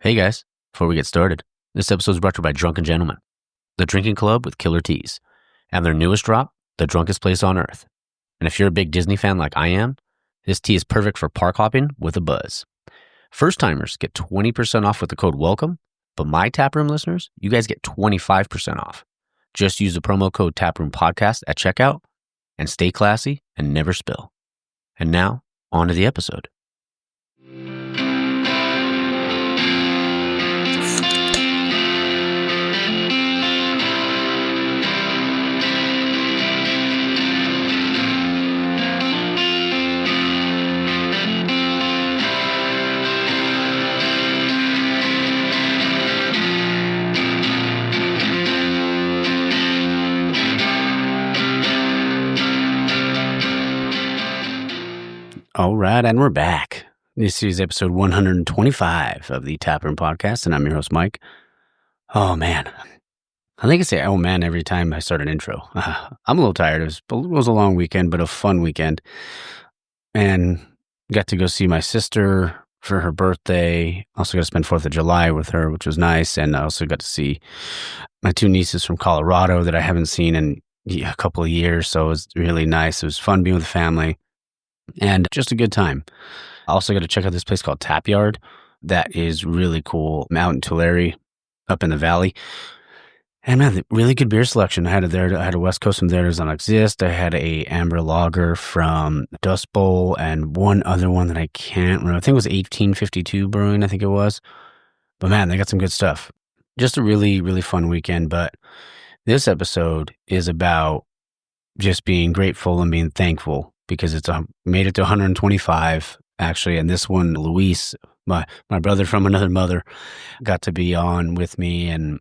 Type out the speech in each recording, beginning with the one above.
Hey guys, before we get started, this episode is brought to you by Drunken Gentlemen, the drinking club with killer teas, and their newest drop, The Drunkest Place on Earth. And if you're a big Disney fan like I am, this tea is perfect for park hopping with a buzz. First timers get 20% off with the code WELCOME, but my Taproom listeners, you guys get 25% off. Just use the promo code Taproom Podcast at checkout and stay classy and never spill. And now, on to the episode. All right, and we're back. This is episode 125 of the Taproom Podcast, and I'm your host, Mike. Oh, man. I think I say, oh, man, every time I start an intro. I'm a little tired. It was a long weekend, but a fun weekend. And got to go see my sister for her birthday. Also got to spend 4th of July with her, which was nice. And I also got to see my two nieces from Colorado that I haven't seen in a couple of years. So it was really nice. It was fun being with the family. And just a good time. I also got to check out this place called Tap Yard. That is really cool. I'm out in Tulare, up in the valley. And man, really good beer selection. I had it there. I had a West Coast from There Does Not Exist. I had a amber lager from Dust Bowl and one other one that I can't remember. I think it was 1852 Brewing, I think it was. But man, they got some good stuff. Just a really, really fun weekend. But this episode is about just being grateful and being thankful. Because it's made it to 125, actually. And this one, Luis, my brother from another mother, got to be on with me. And,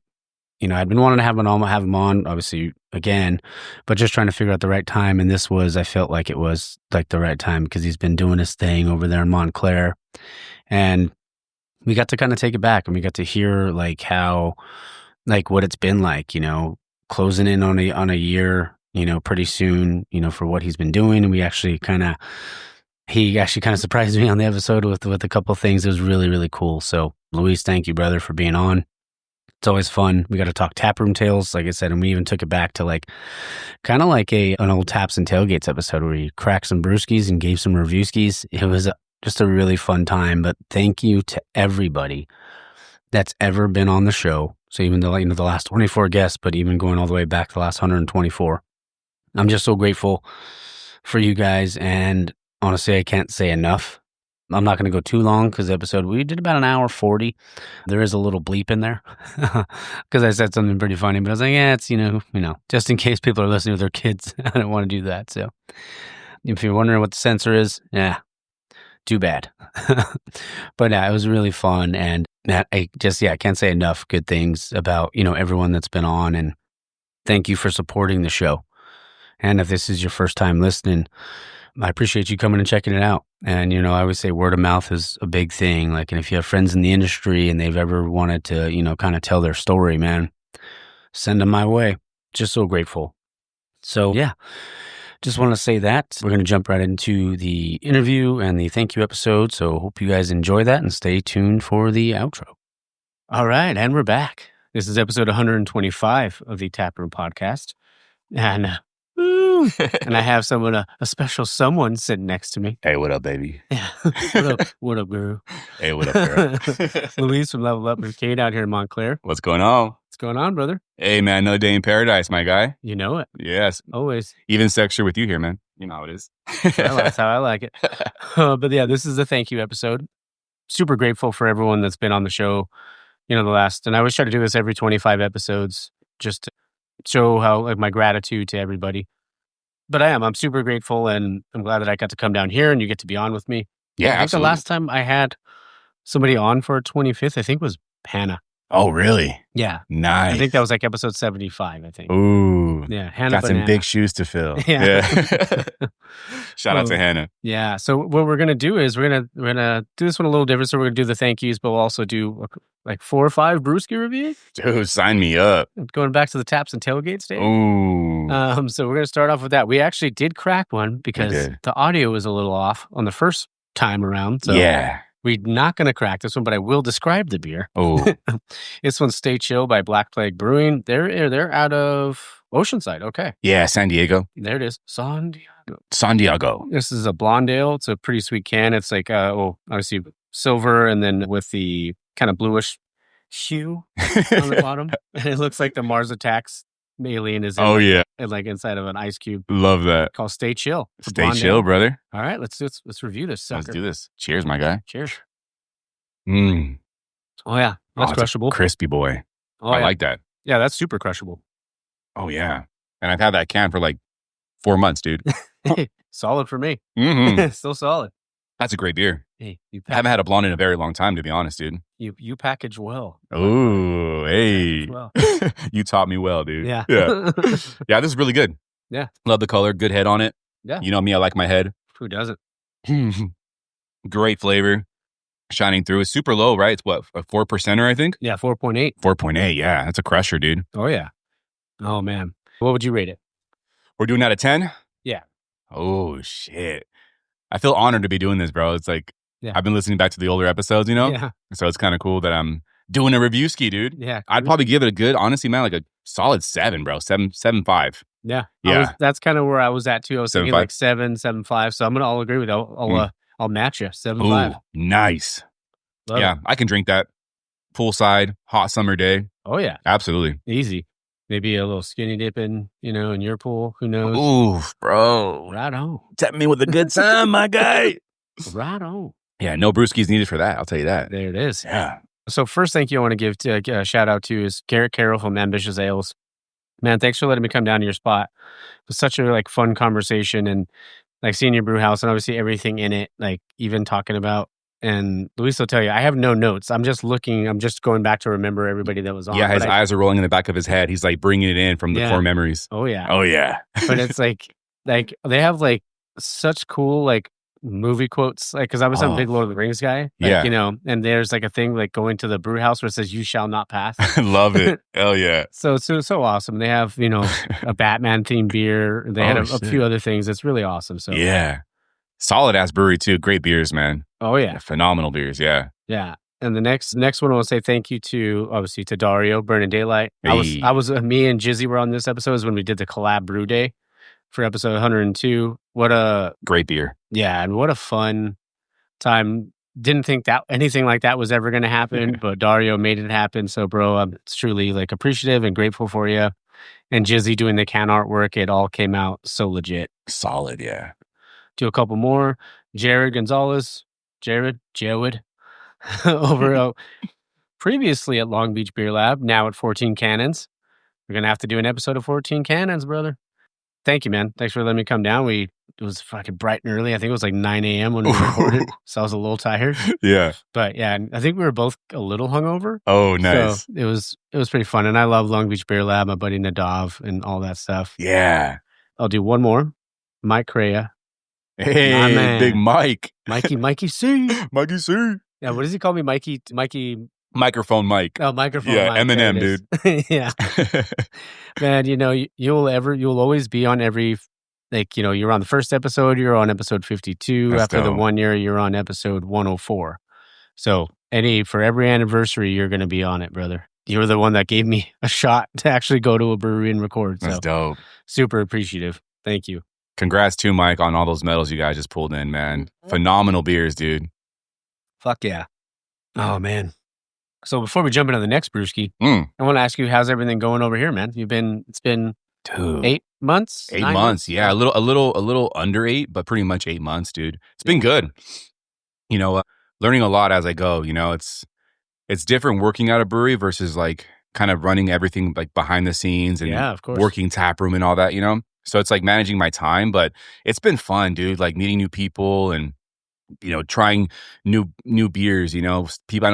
you know, I'd been wanting to have him on, obviously, again, but just trying to figure out the right time. And this was, I felt like it was like the right time because he's been doing his thing over there in Montclair. And we got to kind of take it back and we got to hear like how, like what it's been like, you know, closing in on a year, you know, pretty soon, you know, for what he's been doing. And he actually kind of surprised me on the episode with a couple of things. It was really, really cool. So Luis, thank you, brother, for being on. It's always fun. We got to talk Taproom Tales, like I said, and we even took it back to like, kind of like an old Taps and Tailgates episode where he cracked some brewskis and gave some reviewskis. It was just a really fun time, but thank you to everybody that's ever been on the show. So even though, you know, the last 24 guests, but even going all the way back to the last 124. I'm just so grateful for you guys, and honestly, I can't say enough. I'm not going to go too long because the episode, we did about an hour 40. There is a little bleep in there because I said something pretty funny, but I was like, yeah, it's, you know, just in case people are listening with their kids, I don't want to do that. So if you're wondering what the censor is, yeah, too bad. But yeah, it was really fun, and I can't say enough good things about, you know, everyone that's been on, and thank you for supporting the show. And if this is your first time listening, I appreciate you coming and checking it out. And, you know, I always say word of mouth is a big thing. Like, and if you have friends in the industry and they've ever wanted to, you know, kind of tell their story, man, send them my way. Just so grateful. So, yeah, just want to say that. We're going to jump right into the interview and the thank you episode. So hope you guys enjoy that and stay tuned for the outro. All right. And we're back. This is episode 125 of the Taproom Podcast. And and I have someone, a special someone sitting next to me. Hey, what up, baby? Yeah. What up, girl? Hey, what up, girl? Luis from Level Up Brewcade out here in Montclair. What's going on? What's going on, brother? Hey, man, another day in paradise, my guy. You know it. Yes. Always. Even sexier with you here, man. You know how it is. That's how I like it. But yeah, this is a thank you episode. Super grateful for everyone that's been on the show, you know, and I always try to do this every 25 episodes just to show how, like, my gratitude to everybody. But I'm super grateful, and I'm glad that I got to come down here and you get to be on with me. Yeah, I think absolutely. the last time I had somebody on for 25th, I think was Hannah. Oh, really? Yeah. Nice. I think that was like episode 75, I think. Ooh. Yeah, Hannah. Got some big shoes to fill. Yeah. Shout out to Hannah. Yeah. So what we're gonna do is we're gonna do this one a little different. So we're gonna do the thank yous, but we'll also do like 4 or 5 brewski reviews. Dude, sign me up. Going back to the Taps and Tailgates day. Ooh. So we're gonna start off with that. We actually did crack one because the audio was a little off on the first time around. So yeah. We're not going to crack this one, but I will describe the beer. Oh, This one's Stay Chill by Black Plague Brewing. They're out of Oceanside. Okay. yeah, San Diego. There it is. San Diego. San Diego. This is a blonde ale. It's a pretty sweet can. It's like, obviously silver and then with the kind of bluish hue on the bottom. And it looks like the Mars Attacks alien is like inside of an ice cube. Love that. Called Stay Chill. Stay chill, brother. All right, let's review this sucker. Let's do this. Cheers, my guy. Cheers. Mm. Oh yeah, that's it's crushable. Crispy boy. I like that. Yeah, that's super crushable. Oh yeah. And I've had that can for like 4 months, dude. Solid for me. Mm-hmm. Still solid. That's a great beer. Hey, I haven't had a blonde in a very long time, to be honest, dude. You package well. Oh, hey. Well. You taught me well, dude. Yeah. Yeah. Yeah, this is really good. Yeah. Love the color. Good head on it. Yeah. You know me, I like my head. Who doesn't? Great flavor. Shining through. It's super low, right? It's what, a 4%er, I think? Yeah, 4.8. 4.8, yeah. That's a crusher, dude. Oh, yeah. Oh, man. What would you rate it? We're doing that at 10? Yeah. Oh, shit. I feel honored to be doing this, bro. It's like, I've been listening back to the older episodes, you know? Yeah. So it's kind of cool that I'm doing a review ski, dude. Yeah. I'd probably give it a good, honestly, man, like a solid 7, bro. 7.5. Yeah. Yeah. That's kind of where I was at, too. I was thinking 7.5. like 7.5. So I'll agree with you. I'll match you. 7.5. Ooh, nice. Love yeah, it. I can drink that. Poolside, hot summer day. Oh, yeah. Absolutely. Easy. Maybe a little skinny dipping, in your pool. Who knows? Ooh, bro. Right on. Tap me with a good time, my guy. Right on. Yeah, no brewskis needed for that. I'll tell you that. There it is. Yeah. So first thank you I want to give to a shout out to is Garrett Carroll from Ambitious Ales. Man, thanks for letting me come down to your spot. It was such a fun conversation and seeing your brew house and obviously everything in it, even talking about. And Luis will tell you, I have no notes. I'm just looking. I'm just going back to remember everybody that was on. Yeah, his eyes are rolling in the back of his head. He's bringing it in from the core memories. Oh yeah. Oh yeah. But it's they have such cool movie quotes. Because I was a big Lord of the Rings guy. And there's a thing going to the brew house where it says "You shall not pass." Love it. Hell yeah. So it's so awesome. They have a Batman themed beer. They had a few other things. It's really awesome. So yeah. Solid ass brewery too. Great beers, man. Oh yeah. Phenomenal beers. Yeah. Yeah. And the next one I want to say thank you to obviously to Dario, Burning Daylight. Hey. I was me and Jizzy were on this episode is when we did the collab brew day for episode 102. What a great beer. Yeah, and what a fun time. Didn't think that anything like that was ever going to happen, but Dario made it happen. So bro, I'm truly appreciative and grateful for you. And Jizzy doing the can artwork, it all came out so legit. Solid, yeah. Do a couple more. Jared Gonzalez. Jared over previously at Long Beach Beer Lab, now at 14 Cannons. We're going to have to do an episode of 14 Cannons, brother. Thank you, man. Thanks for letting me come down. It was fucking bright and early. I think it was 9 a.m. when we recorded, so I was a little tired. Yeah. But yeah, I think we were both a little hungover. Oh, nice. So it was pretty fun. And I love Long Beach Beer Lab, my buddy Nadav and all that stuff. Yeah. I'll do one more. Mike Crea. Hey, Big Mike. Mikey C. Mikey C. Yeah, what does he call me? Mikey. Microphone Mike. Oh, microphone yeah, Mike. Eminem, dude. Yeah. Man, you'll always be on every, you're on the first episode, you're on episode 52. That's After dope. the 1 year, you're on episode 104. So for every anniversary, you're going to be on it, brother. You're the one that gave me a shot to actually go to a brewery and record. That's dope. Super appreciative. Thank you. Congrats too, Mike, on all those medals you guys just pulled in, man. Phenomenal beers, dude. Fuck yeah. Oh, man. So before we jump into the next brewski, I want to ask you, how's everything going over here, man? It's been dude, 8 months? 8 months. Yeah, a little under 8, but pretty much 8 months, dude. It's been good. Learning a lot as I go. It's different working at a brewery versus kind of running everything behind the scenes and of course. Working taproom and all that, So it's managing my time, but it's been fun, dude. Meeting new people and trying new beers. I know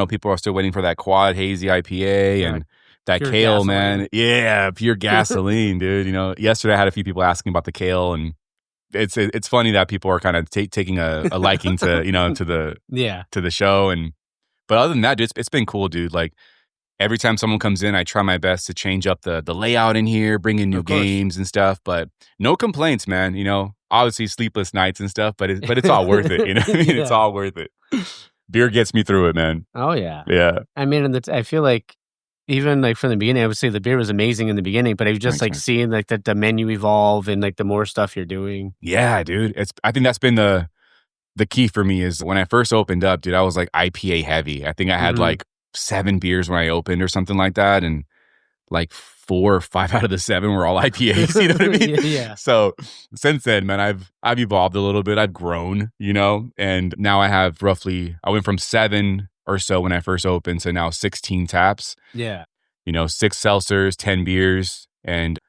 people are still waiting for that quad hazy IPA and that pure kale, gasoline. man. Yeah, pure gasoline, dude. Yesterday I had a few people asking about the kale, and it's funny that people are kind of taking a liking to to the show. But other than that, dude, it's been cool, dude. Every time someone comes in, I try my best to change up the layout in here, bring in new games and stuff. But no complaints, man. Obviously sleepless nights and stuff, but it's all worth it. It's all worth it. Beer gets me through it, man. Oh, yeah. Yeah. I mean, I feel like even like from the beginning, I would say the beer was amazing in the beginning, but I was just Thanks, seeing like the menu evolve and like the more stuff you're doing. Yeah, dude. I think that's been the key for me is when I first opened up, dude, I was like IPA heavy. I think I had like 7 beers when I opened or something like that. And like 4 or 5 out of the 7 were all IPAs, you know what I mean? Yeah. So since then, man, I've evolved a little bit. I've grown, and now I went from 7 or so when I first opened to now 16 taps. Yeah. 6 seltzers, 10 beers. And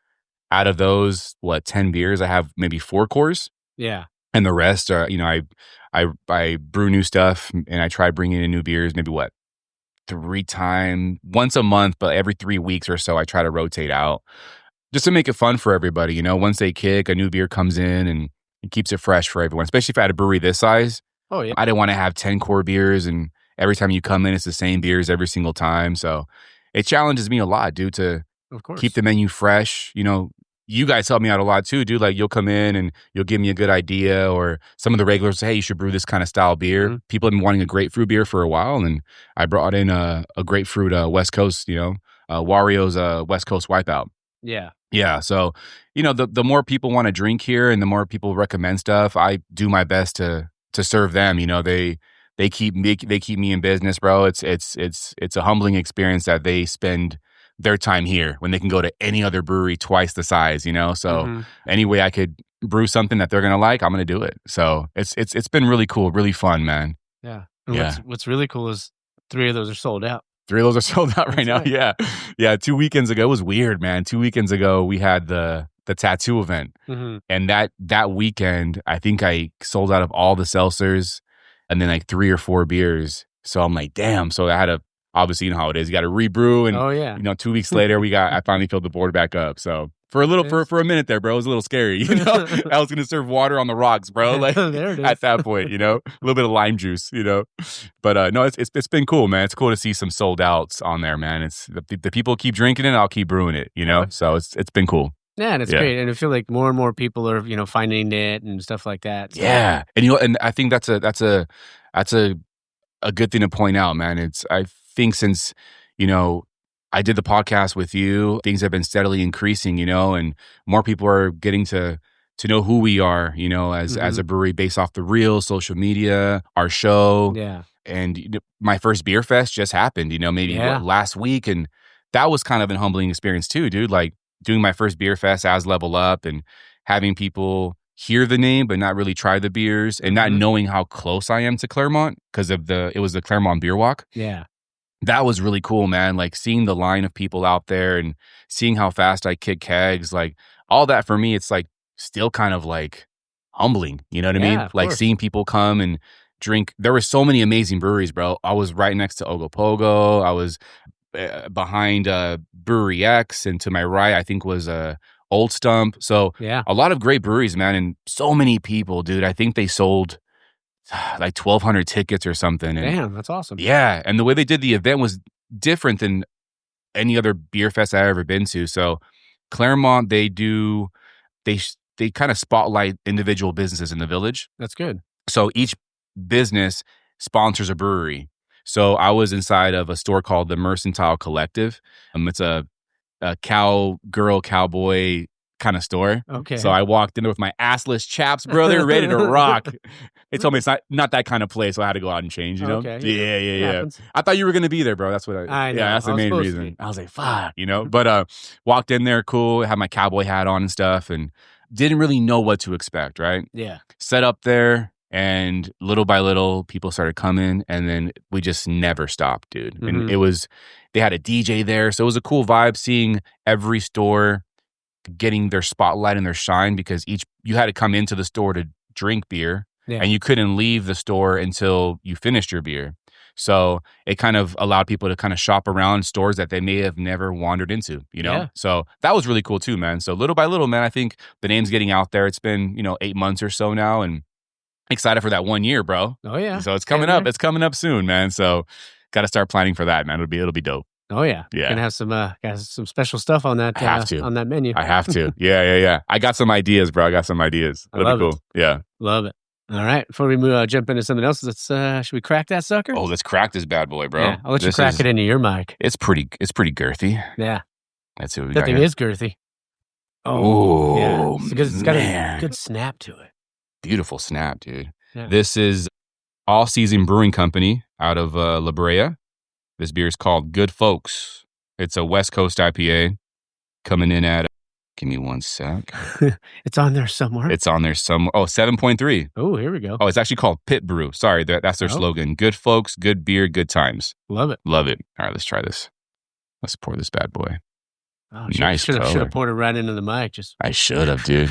out of those, 10 beers, I have maybe 4 cores. Yeah. And the rest are, I brew new stuff and I try bringing in new beers, maybe 3 times, once a month, but every 3 weeks or so, I try to rotate out just to make it fun for everybody. Once they kick, a new beer comes in and it keeps it fresh for everyone, especially if I had a brewery this size. Oh, yeah. I didn't want to have 10 core beers and every time you come in, it's the same beers every single time. So it challenges me a lot, dude, to keep the menu fresh. You guys help me out a lot too, dude. Like you'll come in and you'll give me a good idea, or some of the regulars say, hey, you should brew this kind of style beer. Mm-hmm. People have been wanting a grapefruit beer for a while, and I brought in a grapefruit West Coast, Wario's West Coast Wipeout. Yeah. Yeah. So, the more people want to drink here and the more people recommend stuff, I do my best to serve them. They keep me in business, bro. It's a humbling experience that they spend their time here when they can go to any other brewery twice the size, So any way I could brew something that they're going to like, I'm going to do it. So it's been really cool, really fun, man. Yeah. And what's really cool is 3 of those are sold out. 3 of those are sold out right now. Right. Yeah. Yeah. 2 weekends ago, it was weird, man. 2 weekends ago, we had the tattoo event. Mm-hmm. And that weekend, I think I sold out of all the seltzers and then like 3 or 4 beers. So I'm like, damn. So I had to, obviously, you know how it is. You got to rebrew. And 2 weeks later, I finally filled the board back up. So for a minute there, bro, it was a little scary. I was going to serve water on the rocks, bro. Like there it is. At that point, a little bit of lime juice, But no, it's been cool, man. It's cool to see some sold outs on there, man. It's the people keep drinking it, I'll keep brewing it, So it's been cool. Yeah, and it's great. And I feel like more and more people are, finding it and stuff like that. So. Yeah. And and I think that's a good thing to point out, man. I think since, I did the podcast with you, things have been steadily increasing, and more people are getting to know who we are, as a brewery based off the real social media, our show. Yeah. And my first beer fest just happened, maybe last week. And that was kind of an humbling experience too, dude. Like doing my first beer fest as Level Up and having people hear the name but not really try the beers and not knowing how close I am to Claremont because it was the Claremont Beer Walk. Yeah. That was really cool, man. Like seeing the line of people out there and seeing how fast I kick kegs, like all that for me, it's like still kind of like humbling. You know what I mean? Like seeing people come and drink. There were so many amazing breweries, bro. I was right next to Ogopogo. I was behind Brewery X, and to my right, I think was Old Stump. So a lot of great breweries, man, and so many people, dude. I think they sold like 1,200 tickets or something. And damn, that's awesome. Yeah, and the way they did the event was different than any other beer fest I've ever been to. So Claremont, they kind of spotlight individual businesses in the village. That's good. So each business sponsors a brewery. So I was inside of a store called the Mercantile Collective. It's a cowboy kind of store. Okay. So I walked in there with my assless chaps, bro. They're ready to rock. They told me it's not that kind of place, so I had to go out and change, Okay. Yeah. I thought you were going to be there, bro. That's what I know. Yeah, that's the main reason. I was like, fuck, But walked in there, cool, had my cowboy hat on and stuff, and didn't really know what to expect, right? Yeah. Set up there, and little by little, people started coming, and then we just never stopped, dude. Mm-hmm. And they had a DJ there, so it was a cool vibe seeing every store getting their spotlight and their shine, because you had to come into the store to drink beer, and you couldn't leave the store until you finished your beer. So it kind of allowed people to kind of shop around stores that they may have never wandered into, Yeah. So that was really cool too, man. So little by little, man, I think the name's getting out there. It's been, 8 months or so now, and excited for that 1 year, bro. Oh yeah. So it's coming up. It's coming up soon, man. So got to start planning for that, man. It'll be dope. Oh yeah. Yeah. Gonna have some special stuff on that. I have to. On that menu. I have to. Yeah. I got some ideas, bro. It'll be cool. Yeah. Love it. All right. Before we jump into something else, should we crack that sucker? Oh, let's crack this bad boy, bro. Yeah, I'll let you crack it into your mic. It's pretty girthy. Yeah. Let's see what we that got thing here. is girthy. Oh, yeah. It's got a good snap to it. Beautiful snap, dude. Yeah. This is All Season Brewing Company out of La Brea. This beer is called Good Folks. It's a West Coast IPA coming in at, give me one sec. It's on there somewhere. It's on there somewhere. Oh, 7.3. Oh, here we go. Oh, it's actually called Pit Brew. Sorry, that's their slogan. Good folks, good beer, good times. Love it. Love it. All right, let's try this. Let's pour this bad boy. Oh, nice color. Should have poured it right into the mic. I should have, dude.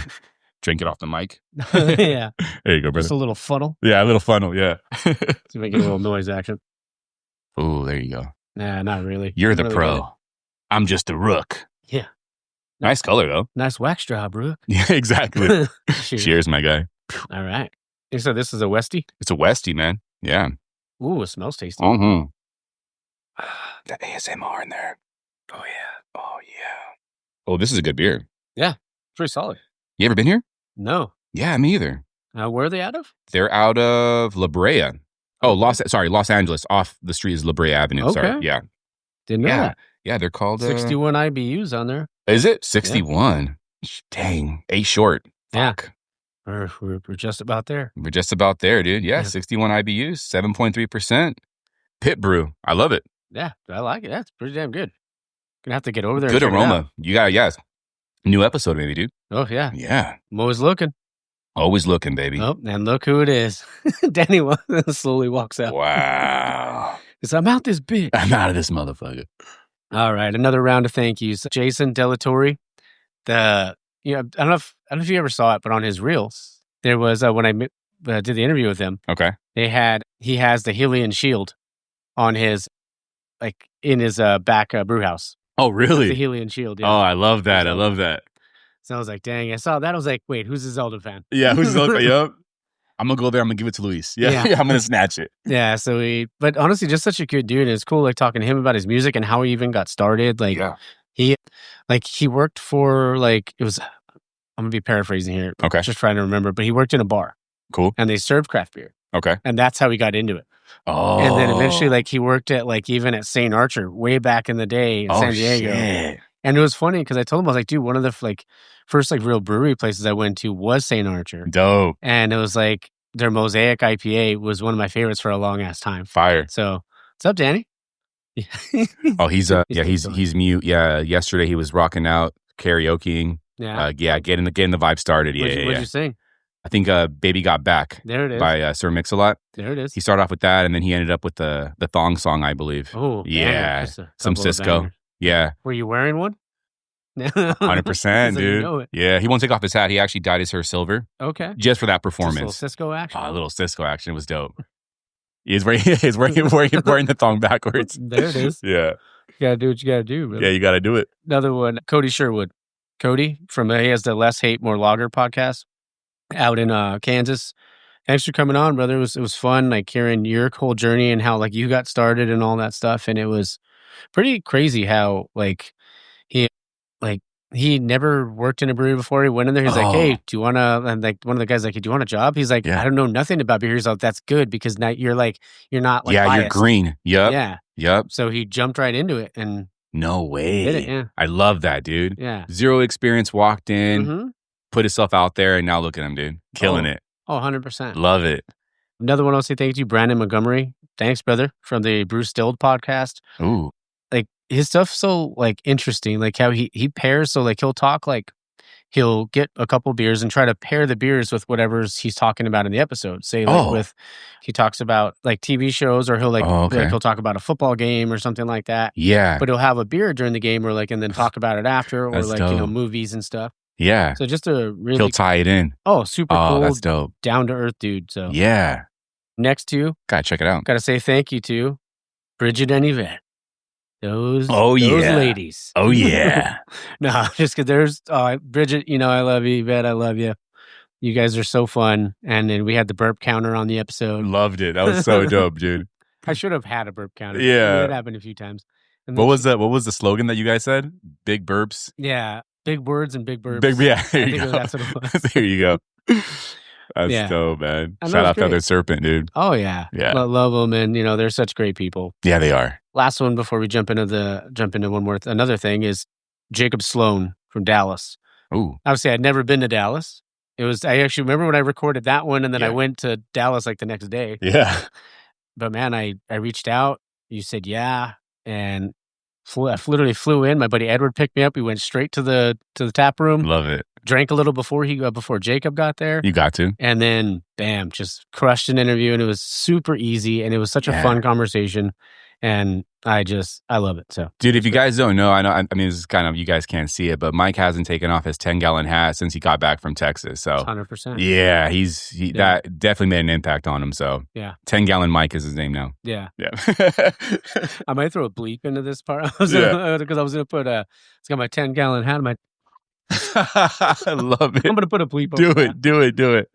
Drink it off the mic. Yeah. There you go, brother. Just a little funnel. Yeah, a little funnel, yeah. To make it a little noise action. Oh, there you go. Nah, not really. You're the really pro. good. I'm just a rook. Yeah. Nice color, though. Nice wax job, Rook. Yeah, exactly. Cheers. Cheers, my guy. All right. You said this is a Westie? It's a Westie, man. Yeah. Ooh, it smells tasty. Mm-hmm. That ASMR in there. Oh, yeah. Oh, yeah. Oh, this is a good beer. Yeah. Pretty solid. You ever been here? No. Yeah, me either. Where are they out of? They're out of La Brea. Oh, Los Angeles. Off the street is La Brea Avenue. Okay. Sorry. Yeah. Didn't know that. Yeah, they're called 61 IBUs on there. Is it 61? Yeah. Dang, 8 short. Fuck. Yeah. We're just about there. We're just about there, dude. Yeah. 61 IBUs, 7.3%. Pit brew. I love it. Yeah, I like it. That's pretty damn good. Gonna have to get over there. Good aroma. You got new episode maybe, dude. Oh yeah. Yeah. I'm always looking. Always looking, baby. Oh, and look who it is. Danny slowly walks out. Wow. I'm out this bitch. I'm out of this motherfucker. All right, another round of thank yous. Jason Delatorre. I don't know if you ever saw it, but on his reels, there was when I did the interview with him. Okay. He has the Hylian shield on his in his back brew house. Oh, really? That's the Hylian shield. Yeah. Oh, I love that. I love that. So I was like, dang, I saw that. I was like, wait, who's a Zelda fan? Yeah, who's a Zelda fan? Yep. I'm going to go there. I'm going to give it to Luis. Yeah. I'm going to snatch it. Yeah. But honestly, just such a good dude. And it's cool, talking to him about his music and how he even got started. He worked for, I'm going to be paraphrasing here. Okay. Just trying to remember, but he worked in a bar. Cool. And they served craft beer. Okay. And that's how he got into it. Oh. And then eventually, he worked at, even at St. Archer way back in the day in San Diego. Shit. And it was funny because I told him, I was like, dude, one of the first real brewery places I went to was St. Archer. Dope. And it was their Mosaic IPA was one of my favorites for a long ass time. Fire. So what's up, Danny? Oh, he's mute. Yeah. Yesterday he was rocking out karaokeing. Yeah. Getting the vibe started. What'd you sing? I think Baby Got Back. There it is. By Sir Mix-a-Lot. There it is. He started off with that and then he ended up with the thong song, I believe. Oh, yeah. Some Cisco. Yeah. Were you wearing one? 100%, dude. You know it. Yeah, he won't take off his hat. He actually dyed his hair silver. Okay. Just for that performance. Just a little Cisco action. A little Cisco action. It was dope. He's wearing the thong backwards. There it is. Yeah. You gotta do what you gotta do, brother. Yeah, you gotta do it. Another one, Cody Sherwood. Cody he has the Less Hate More Lager podcast out in Kansas. Thanks for coming on, brother. It was fun, hearing your whole journey and how you got started and all that stuff. And it was pretty crazy how he never worked in a brewery before. He went in there. He's like, "Hey, do you want to?" And one of the guys do you want a job? He's like, "I don't know nothing about beer." He's like, "That's good because now you're not biased. You're green. Yep. Yeah. Yep." So he jumped right into it and no way. Did it, yeah. I love that, dude. Yeah. Zero experience, walked in, Mm-hmm. put himself out there, and now look at him, dude. Killing it. Oh, 100%. Love it. Another one I'll say thank you, Brandon Montgomery. Thanks, brother, from the Brew Stilled podcast. Ooh. His stuff's so interesting, how he pairs. So he'll talk he'll get a couple beers and try to pair the beers with whatever's he's talking about in the episode. Say he talks about TV shows, or he'll he'll talk about a football game or something like that. Yeah. But he'll have a beer during the game, or and then talk about it after, or dope. movies and stuff. Yeah. So just a really he'll tie it in. Oh, super cool. That's dope. Down to earth dude. So yeah. Next two, gotta check it out. Gotta say thank you to Bridget and Yvette. Those ladies. Oh, yeah. No, just because there's Bridget, I love you. Yvette, I love you. You guys are so fun. And then we had the burp counter on the episode. Loved it. That was so dope, dude. I should have had a burp counter. Yeah. It happened a few times. What was the slogan that you guys said? Big burps? Yeah. Big words and big burps. There you go. That's what it was. There you go. That's dope, man. Shout out Feathered Serpent, dude. Oh, yeah. Yeah. Love them. And, they're such great people. Yeah, they are. Last one before we jump into one more. Another thing is Jacob Sloan from Dallas. Ooh. Obviously, I'd never been to Dallas. I actually remember when I recorded that one, and then I went to Dallas like the next day. Yeah. But man, I reached out. You said yeah, and I literally flew in. My buddy Edward picked me up. We went straight to the tap room. Love it. Drank a little before Jacob got there. You got to. And then bam, just crushed an interview, and it was super easy, and it was such a fun conversation. And I love it. So, dude, if you guys don't know, I mean, this is kind of, you guys can't see it, but Mike hasn't taken off his 10-gallon hat since he got back from Texas. So 100%. Yeah, that definitely made an impact on him. So yeah, 10-gallon Mike is his name now. Yeah. I might throw a bleep into this part because I was going to put it's got my 10-gallon hat. I love it. I'm going to put a bleep. Do it.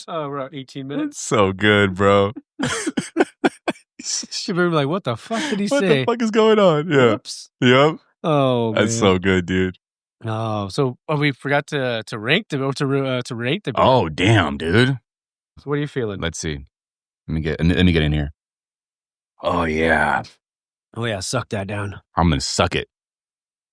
We're at 18 minutes. That's so good, bro. She'll be like, what the fuck did he say? What the fuck is going on? Yeah. Whoops. Yep. Oh, that's so good, dude. Oh, so we forgot to rank to rate the beer. Oh, damn, dude. So what are you feeling? Let's see. Let me get in here. Oh yeah. Suck that down. I'm gonna suck it.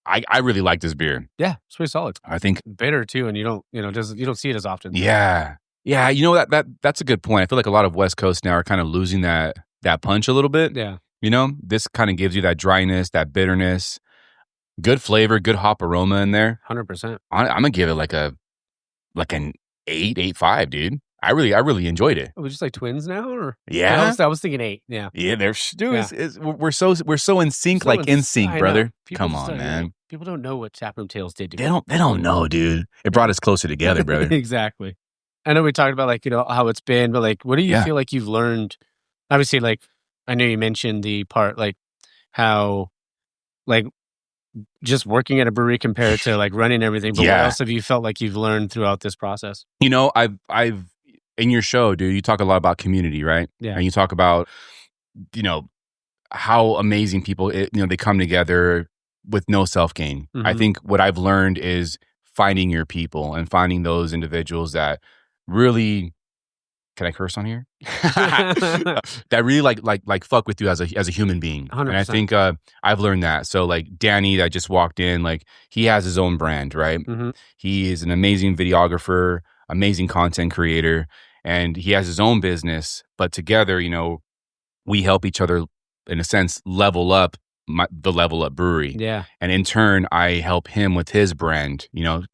I really like this beer. Yeah, it's pretty solid. I think bitter too, and you don't see it as often. Yeah. That's a good point. I feel like a lot of West Coast now are kind of losing that punch a little bit. Yeah. This kind of gives you that dryness, that bitterness, good flavor, good hop aroma in there. 100%. I'm gonna give it like an 8.5, dude. I really enjoyed it. Are we just like twins now, or yeah? I was thinking 8. Yeah. Yeah, we're so in sync, like in sync, brother. Come on, man. People don't know what Taproom Tales did. They don't know, dude. It brought us closer together, brother. Exactly. I know we talked about how it's been, but what do you feel like you've learned? Obviously, I know you mentioned the part how just working at a brewery compared to running everything. But what else have you felt like you've learned throughout this process? I've in your show, dude, you talk a lot about community, right? Yeah. And you talk about, how amazing people, they come together with no self-gain. Mm-hmm. I think what I've learned is finding your people and finding those individuals that really, can I curse on here? That really like fuck with you as a human being. 100%. And I think I've learned that. So Danny that just walked in, he has his own brand, right? Mm-hmm. He is an amazing videographer, amazing content creator, and he has his own business. But together, we help each other in a sense level up the Level Up Brewery. Yeah. And in turn, I help him with his brand,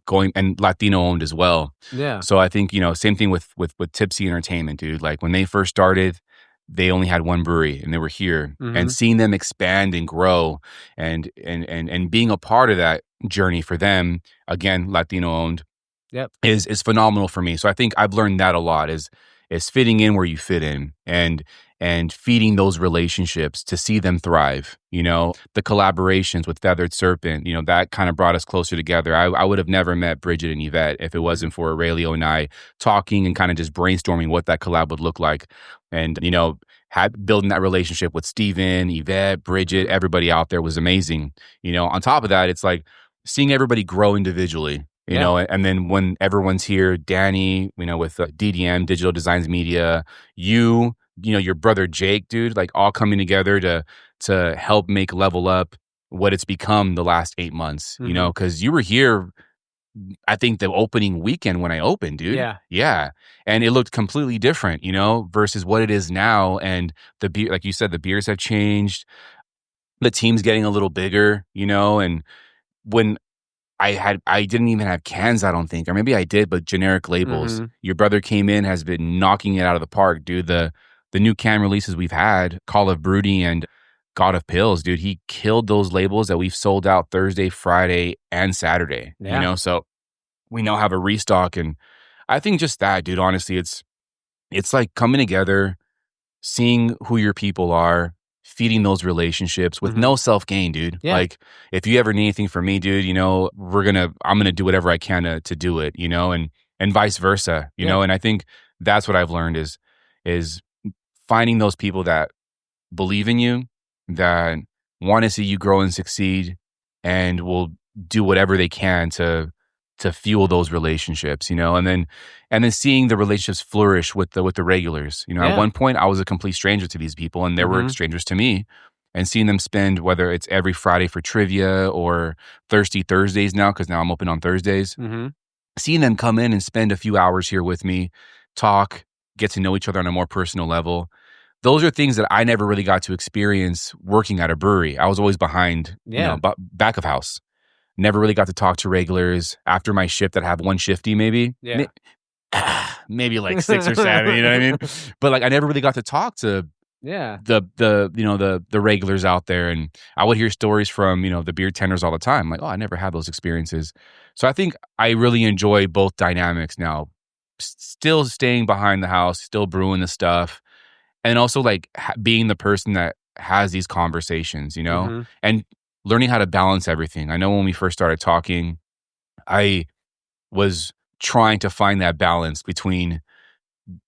going and Latino owned as well. Yeah. So I think, same thing with Tipsy Entertainment, dude. When they first started, they only had one brewery and they were here. Mm-hmm. And seeing them expand and grow and being a part of that journey for them, again, Latino owned, yep, is phenomenal for me. So I think I've learned that a lot is fitting in where you fit in and feeding those relationships to see them thrive. The collaborations with Feathered Serpent, that kind of brought us closer together. I would have never met Bridget and Yvette if it wasn't for Aurelio and I talking and kind of just brainstorming what that collab would look like. And, building that relationship with Steven, Yvette, Bridget, everybody out there was amazing. On top of that, it's seeing everybody grow individually. And then when everyone's here, Danny, with DDM, Digital Designs Media, your brother Jake, dude, all coming together to help make Level Up what it's become the last 8 months, mm-hmm. Because you were here, I think the opening weekend when I opened, dude. Yeah. Yeah. And it looked completely different, versus what it is now. And the beer, like you said, the beers have changed. The team's getting a little bigger, and when I didn't even have cans, I don't think, or maybe I did, but generic labels. Mm-hmm. Your brother came in, has been knocking it out of the park, dude. The new can releases we've had, Call of Broody and God of Pills, dude, he killed those labels that we've sold out Thursday, Friday, and Saturday. Yeah. So we now have a restock. And I think just that, dude, honestly, it's coming together, seeing who your people are, feeding those relationships with mm-hmm. no self-gain, dude. Yeah. If you ever need anything from me, dude, I'm gonna do whatever I can to do it, and vice versa, know. And I think that's what I've learned is finding those people that believe in you, that want to see you grow and succeed, and will do whatever they can to to fuel those relationships, you know, and then seeing the relationships flourish with the regulars. You know, at one point I was a complete stranger to these people, and they were strangers to me. And seeing them spend, whether it's every Friday for trivia or Thirsty Thursdays now, because now I'm open on Thursdays, seeing them come in and spend a few hours here with me, talk, get to know each other on a more personal level. Those are things that I never really got to experience working at a brewery. I was always behind, you know, back of house. Never really got to talk to regulars after my shift. That I have one shifty maybe. Maybe like 6 or 7, you know what I mean? But like I never really got to talk to the regulars out there, and I would hear stories from, you know, the beer tenders all the time. Like, oh, I never had those experiences. So I think I really enjoy both dynamics now. Still staying behind the house, still brewing the stuff, and also like being the person that has these conversations, you know, and learning how to balance everything. I know when we first started talking, I was trying to find that balance between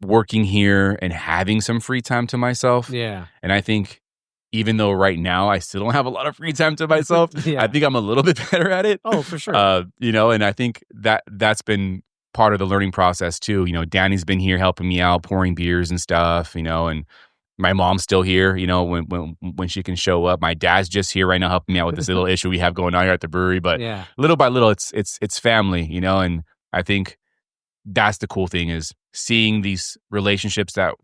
working here and having some free time to myself. Yeah. And I think even though right now I still don't have a lot of free time to myself, I think I'm a little bit better at it. Oh, for sure. You know, and I think that's been part of the learning process too. You know, Danny's been here helping me out, pouring beers and stuff, you know, and my mom's still here, you know, when she can show up. My dad's just here right now helping me out with this little issue we have going on here at the brewery. But little by little, it's family, you know, and I think that's the cool thing is seeing these relationships that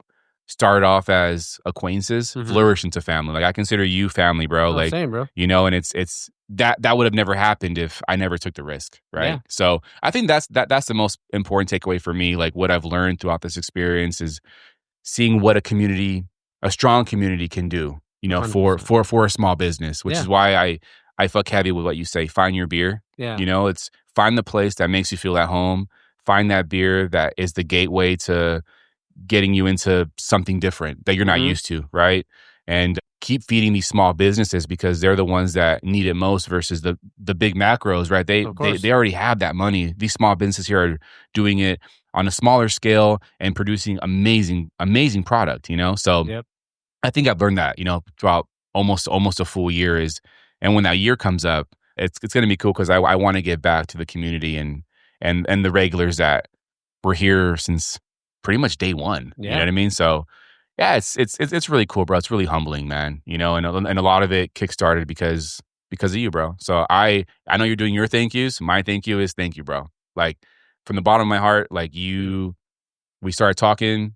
started off as acquaintances flourish into family. Like I consider you family, bro. Like, same, bro. You know, and it's that would have never happened if I never took the risk, right? Yeah. So I think that's the most important takeaway for me. Like what I've learned throughout this experience is seeing what a strong community can do, you know, 100%. for a small business, which is why I fuck heavy with what you say. Find your beer. Yeah. You know, it's find the place that makes you feel at home. Find that beer that is the gateway to getting you into something different that you're not used to, right? And keep feeding these small businesses because they're the ones that need it most versus the big macros, right? They already have that money. These small businesses here are doing it on a smaller scale and producing amazing product, you know? So I think I've learned that, you know, throughout almost a full year and when that year comes up, it's going to be cool because I want to give back to the community and the regulars that were here since pretty much day one. You know what I mean? So yeah, it's really cool, bro. It's really humbling, man. You know, and a lot of it kickstarted because of you, bro. So I know you're doing your thank yous. My thank you is thank you, bro. Like from the bottom of my heart, like we started talking,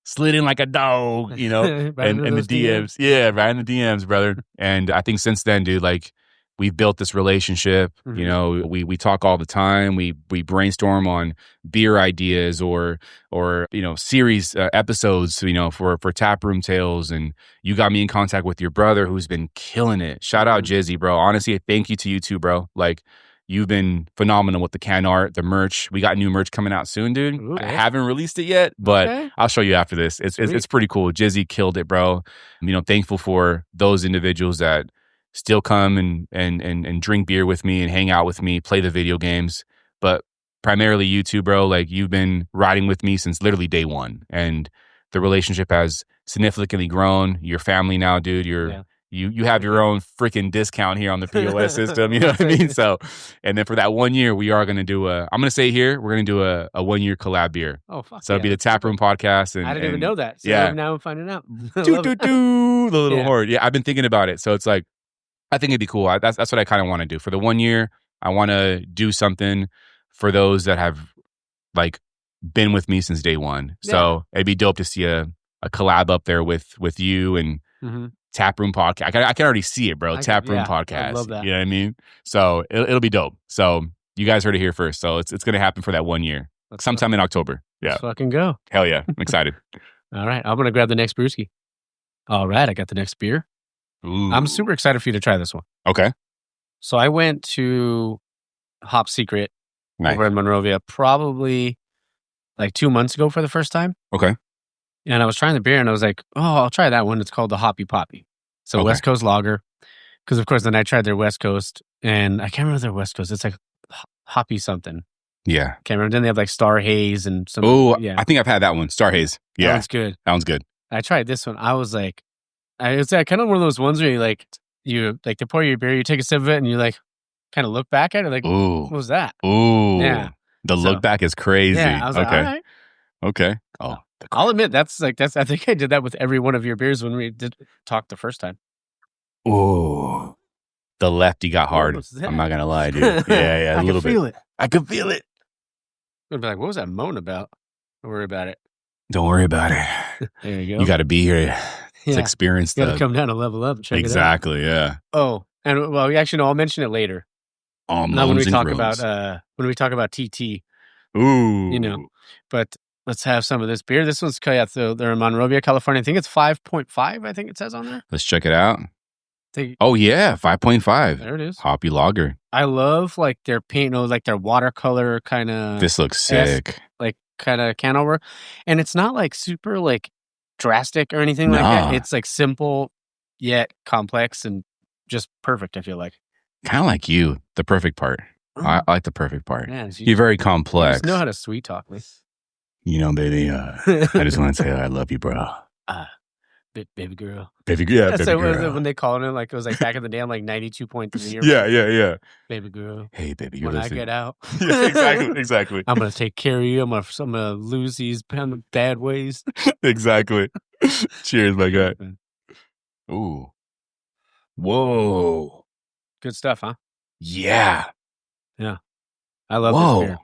slid in like a dog, you know, and the DMs. Yeah, right in the DMs, brother. And I think since then, dude, like we've built this relationship. You know, we talk all the time. We brainstorm on beer ideas or you know series episodes. You know, for Taproom Tales, and you got me in contact with your brother who's been killing it. Shout out Jizzy, bro. Honestly, thank you to you too, bro. Like you've been phenomenal with the can art, the merch. We got new merch coming out soon, dude. Ooh, I haven't released it yet, but I'll show you after this. It's pretty cool. Jizzy killed it, bro. You know, thankful for those individuals that still come and drink beer with me and hang out with me, play the video games. But primarily you two, bro, like you've been riding with me since literally day one. And the relationship has significantly grown. You're family now, dude. You have your own freaking discount here on the POS system. You know what I mean? So, and then for that 1 year, we are going to do I'm going to say here, we're going to do a 1 year collab beer. Oh, fuck. So it'll be the Taproom Podcast. And, I didn't even know that. So now I'm finding out. The little horn. Yeah, I've been thinking about it. So it's like, I think it'd be cool. That's what I kind of want to do. For the 1 year, I want to do something for those that have like been with me since day one. Yeah. So it'd be dope to see a collab up there with you and Taproom Podcast. I can already see it, bro. Taproom Podcast. I love that. You know what I mean? So it'll be dope. So you guys heard it here first. So it's going to happen for that 1 year. Sometime in October. Yeah. Let's fucking go. Hell yeah. I'm excited. All right. I'm going to grab the next brewski. All right. I got the next beer. Ooh. I'm super excited for you to try this one. Okay. So I went to Hop Secret over in Monrovia probably like 2 months ago for the first time. Okay. And I was trying the beer and I was like, oh, I'll try that one. It's called the Hoppy Poppy. So West Coast lager. Because of course then I tried their West Coast and I can't remember their West Coast. It's like Hoppy something. Yeah. Can't remember. Then they have like Star Haze and some. Oh, yeah. I think I've had that one. Star Haze. Yeah. That one's good. That one's good. I tried this one. I was like, it's kind of one of those ones where you they pour your beer, you take a sip of it, and you're like, kind of look back at it like, ooh, what was that? Ooh. Yeah. The look back is crazy. Yeah. I was like, all right. Okay. Oh, I'll admit I think I did that with every one of your beers when we did talk the first time. Ooh. The lefty got hard. I'm not going to lie, dude. Yeah. A little bit. I could feel it. I'd be like, what was that moan about? Don't worry about it. Don't worry about it. There you go. You got to be here to experience that. You got to come down and level up and check exactly, it out. Yeah. Oh, and well, actually, no, I'll mention it later. Not when we talk about TT. Ooh. You know, but let's have some of this beer. This one's they're in Monrovia, California. I think it's 5.5. I think it says on there. Let's check it out. Oh yeah, 5.5. There it is. Hoppy lager. I love like their paint, like their watercolor kind of. This looks sick. Like kind of can over, and it's not like super like drastic or anything like that. It's like simple yet complex and just perfect. I feel like kind of like you, the perfect part. I like the perfect part. Yeah, you're very complex. You just know how to sweet talk me. You know, baby. I just want to say I love you, bro. Baby girl. Baby girl. So when they called it, like it was like back in the day, I'm like 92.3. Yeah. Baby girl. Hey, baby girl. When I get out. Yeah, exactly. I'm gonna take care of you. I'm gonna lose these bad ways. Exactly. Cheers, my guy. Ooh. Whoa. Good stuff, huh? Yeah. Yeah. I love this beer.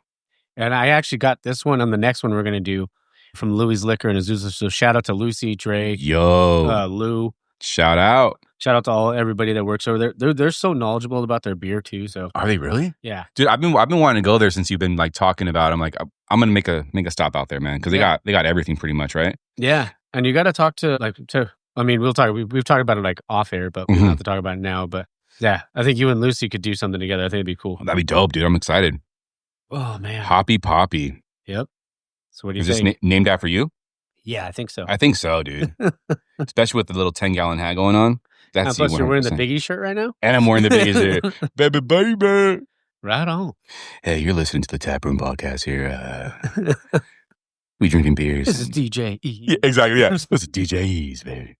And I actually got this one on the next one we're going to do from Louie's Liquor in Azusa. So shout out to Lucy, Drake, Lou. Shout out to everybody that works over there. They're so knowledgeable about their beer too. So are they really? Yeah, dude. I've been wanting to go there since you've been like talking about it. I'm like, I'm gonna make a stop out there, man, because they got everything pretty much, right? Yeah, and you got to talk to I mean, we'll talk. We've talked about it like off air, but we don't have to talk about it now. But yeah, I think you and Lucy could do something together. I think it'd be cool. That'd be dope, dude. I'm excited. Oh man, Hoppy Poppy. Yep. So what do you think? Is this named after you? Yeah, I think so. I think so, dude. Especially with the little 10-gallon hat going on. That's plus you're wearing the Biggie shirt right now? And I'm wearing the Biggie shirt. Baby. Right on. Hey, you're listening to the Taproom Podcast here. We drinking beers. This is DJ E. Yeah, exactly, yeah. This is DJ E's, baby.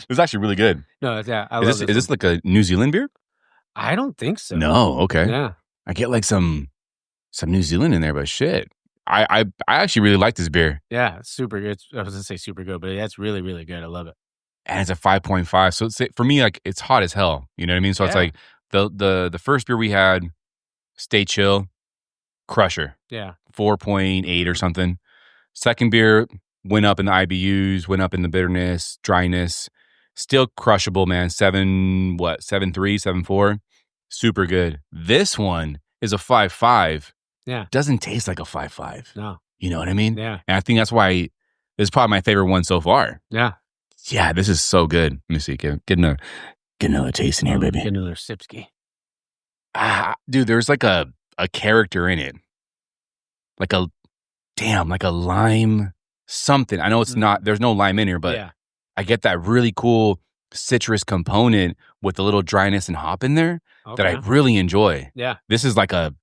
It's actually really good. No, yeah. Is this like a New Zealand beer? I don't think so. No, okay. Yeah. I get like some New Zealand in there, but shit. I actually really like this beer. Yeah, it's super good. I was going to say super good, but that's really, really good. I love it. And it's a 5.5. So it's, for me, like, it's hot as hell. You know what I mean? So it's like the first beer we had, Stay Chill, Crusher. Yeah. 4.8 or something. Second beer went up in the IBUs, went up in the bitterness, dryness. Still crushable, man. 7.3, 7.4. Super good. This one is a 5.5. Yeah. Doesn't taste like a 5.5. No. You know what I mean? Yeah. And I think that's why this is probably my favorite one so far. Yeah. Yeah, this is so good. Let me see. Get another taste in here, baby. Get another sipski. Dude, there's like a character in it. Like a lime something. I know it's not, there's no lime in here, but I get that really cool citrus component with a little dryness and hop in there that I really enjoy. Yeah. This is like a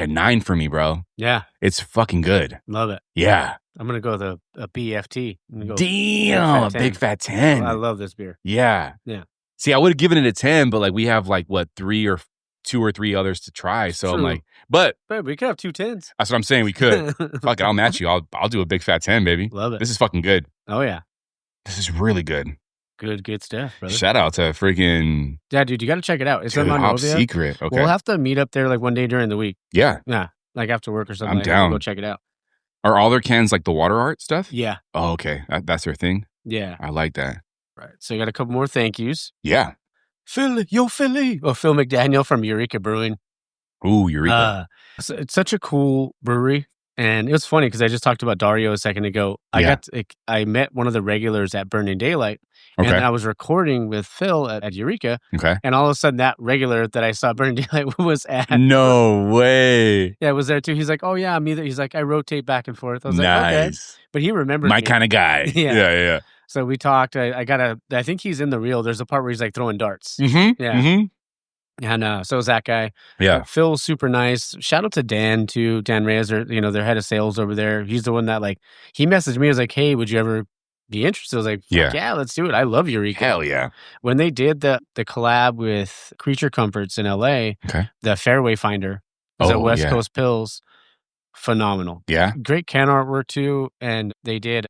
9 for me, bro. Yeah. It's fucking good. Love it. Yeah. I'm going to go with a BFT. Damn, a big fat 10. I love this beer. Yeah. Yeah. See, I would have given it a 10, but like we have like what, 2 or 3 others to try. So I'm like, but we could have 2 10s. That's what I'm saying. We could. Fuck it, I'll match you. I'll do a big fat 10, baby. Love it. This is fucking good. Oh yeah. This is really good. Good stuff, brother. Shout out to freaking dude, you got to check it out. It's in Monrovia. Secret. Okay. We'll have to meet up there like one day during the week. Yeah. Yeah. Like after work or something. I'm down. Go check it out. Are all their cans like the water art stuff? Yeah. Oh, okay. That's their thing? Yeah. I like that. Right. So you got a couple more thank yous. Yeah. Philly. Oh, Phil McDaniel from Eureka Brewing. Ooh, Eureka. So it's such a cool brewery. And it was funny because I just talked about Dario a second ago. I met one of the regulars at Burning Daylight. Okay. And I was recording with Phil at Eureka. Okay. And all of a sudden that regular that I saw Burning Daylight was at. No way. Yeah, it was there too. He's like, oh yeah, I'm either. He's like, I rotate back and forth. I was nice. Like, okay. But he remembered my kind of guy. Yeah. So we talked. I think he's in the reel. There's a part where he's like throwing darts. Mm-hmm. Yeah. Mm-hmm. And so is that guy. Yeah. Phil's super nice. Shout out to Dan too. Dan Reyes, their head of sales over there. He's the one that he messaged me. He was like, hey, would you ever be interested. I was like, yeah, let's do it. I love Eureka. Hell yeah. When they did the collab with Creature Comforts in LA, the Fairway Finder was at West Coast Pills. Phenomenal. Yeah. Great can artwork too. And they did,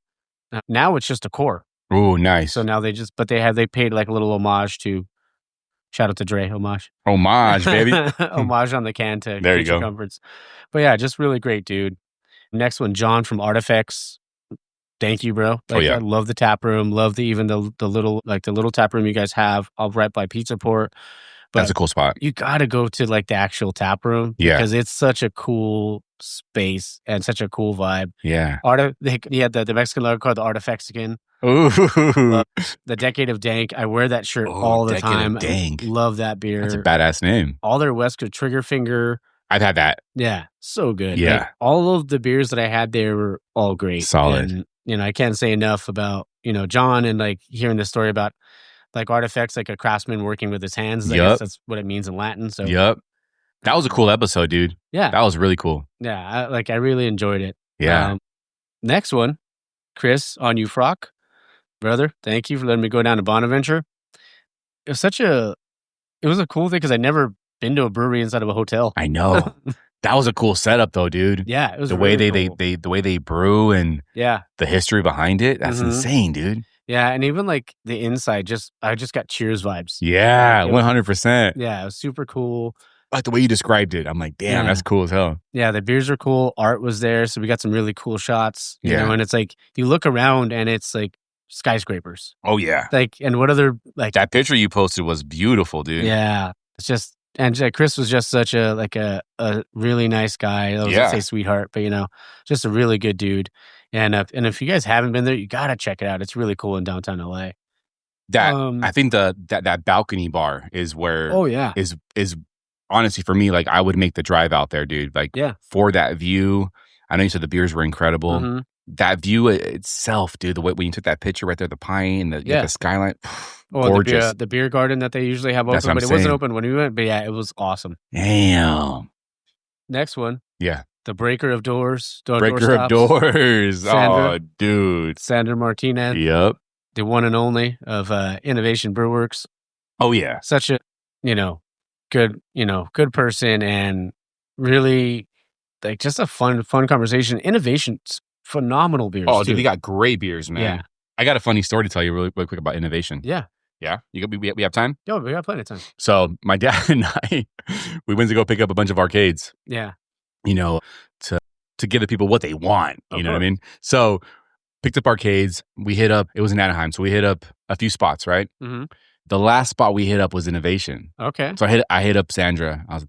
now it's just a core. Oh, nice. So now they paid like a little homage to, shout out to Dre, homage, baby. homage on the can to there you go. Comforts. But yeah, just really great dude. Next one, John from Artifacts. Thank you, bro. Like, I love the tap room. Love the little tap room you guys have up right by Pizza Port. But that's a cool spot. You got to go to like the actual tap room because it's such a cool space and such a cool vibe. Yeah. He had the Mexican logo called the Artifexican. Ooh. The Decade of Dank. I wear that shirt all the time. Dank. Love that beer. That's a badass name. All their West Coast Trigger Finger. I've had that. Yeah. So good. Yeah. Like, all of the beers that I had there were all great. Solid. And, I can't say enough about, John and like hearing the story about like artifacts, like a craftsman working with his hands. I guess that's what it means in Latin. So that was a cool episode, dude. Yeah. That was really cool. Yeah. I really enjoyed it. Yeah. Next one, Chris on Ufrock. Brother, thank you for letting me go down to Bonaventure. It was a cool thing because I'd never been to a brewery inside of a hotel. I know. That was a cool setup though, dude. Yeah. It was the way the way they brew and the history behind it. That's insane, dude. Yeah, and even like the inside, I just got Cheers vibes. Yeah, 100%. Yeah, it was super cool. Like the way you described it, I'm like, damn, that's cool as hell. Yeah, the beers are cool. Art was there, so we got some really cool shots. You know, and it's like you look around and it's like skyscrapers. Oh yeah. Like, and what other like that picture you posted was beautiful, dude. Yeah, it's just, and Chris was just such a really nice guy. I was gonna say sweetheart, but just a really good dude. And if you guys haven't been there, you gotta check it out. It's really cool in downtown LA. I think that balcony bar is where is honestly for me, like I would make the drive out there, dude. Like for that view. I know you said the beers were incredible. Mm-hmm. That view itself, dude, the way when you took that picture right there, the pine and the skyline, gorgeous. The beer garden that they usually have open, but it wasn't open when we went. But yeah, it was awesome. Damn. Next one. Yeah. The Breaker of Doors. Breaker of Doors. Sandra, dude. Sandra Martinez. Yep. The one and only of Innovation Brewworks. Oh, yeah. Such a, good person and really, like, just a fun conversation. Innovation's phenomenal beers. Oh, dude, they got great beers, man. Yeah. I got a funny story to tell you really quick about Innovation. Yeah. Yeah? We have time? Yeah, we got plenty of time. So my dad and I, we went to go pick up a bunch of arcades. Yeah. To give the people what they want. You know what I mean? So picked up arcades. We hit up, it was in Anaheim. So we hit up a few spots, right? Mm-hmm. The last spot we hit up was Innovation. Okay. So I hit up Sandra. I was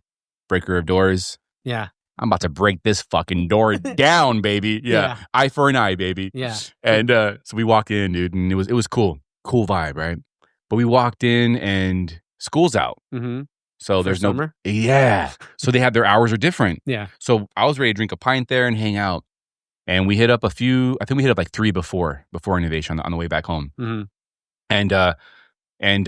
Breaker of Doors. Yeah. I'm about to break this fucking door down, baby. Yeah. Eye for an eye, baby. Yeah. And so we walk in, dude, and it was cool. Cool vibe, right? But we walked in and school's out. Mm-hmm. So there's summer? No. Yeah. So they have their hours are different. Yeah. So I was ready to drink a pint there and hang out. And we hit up I think we hit up like 3 before Innovation on the way back home. Mm-hmm. And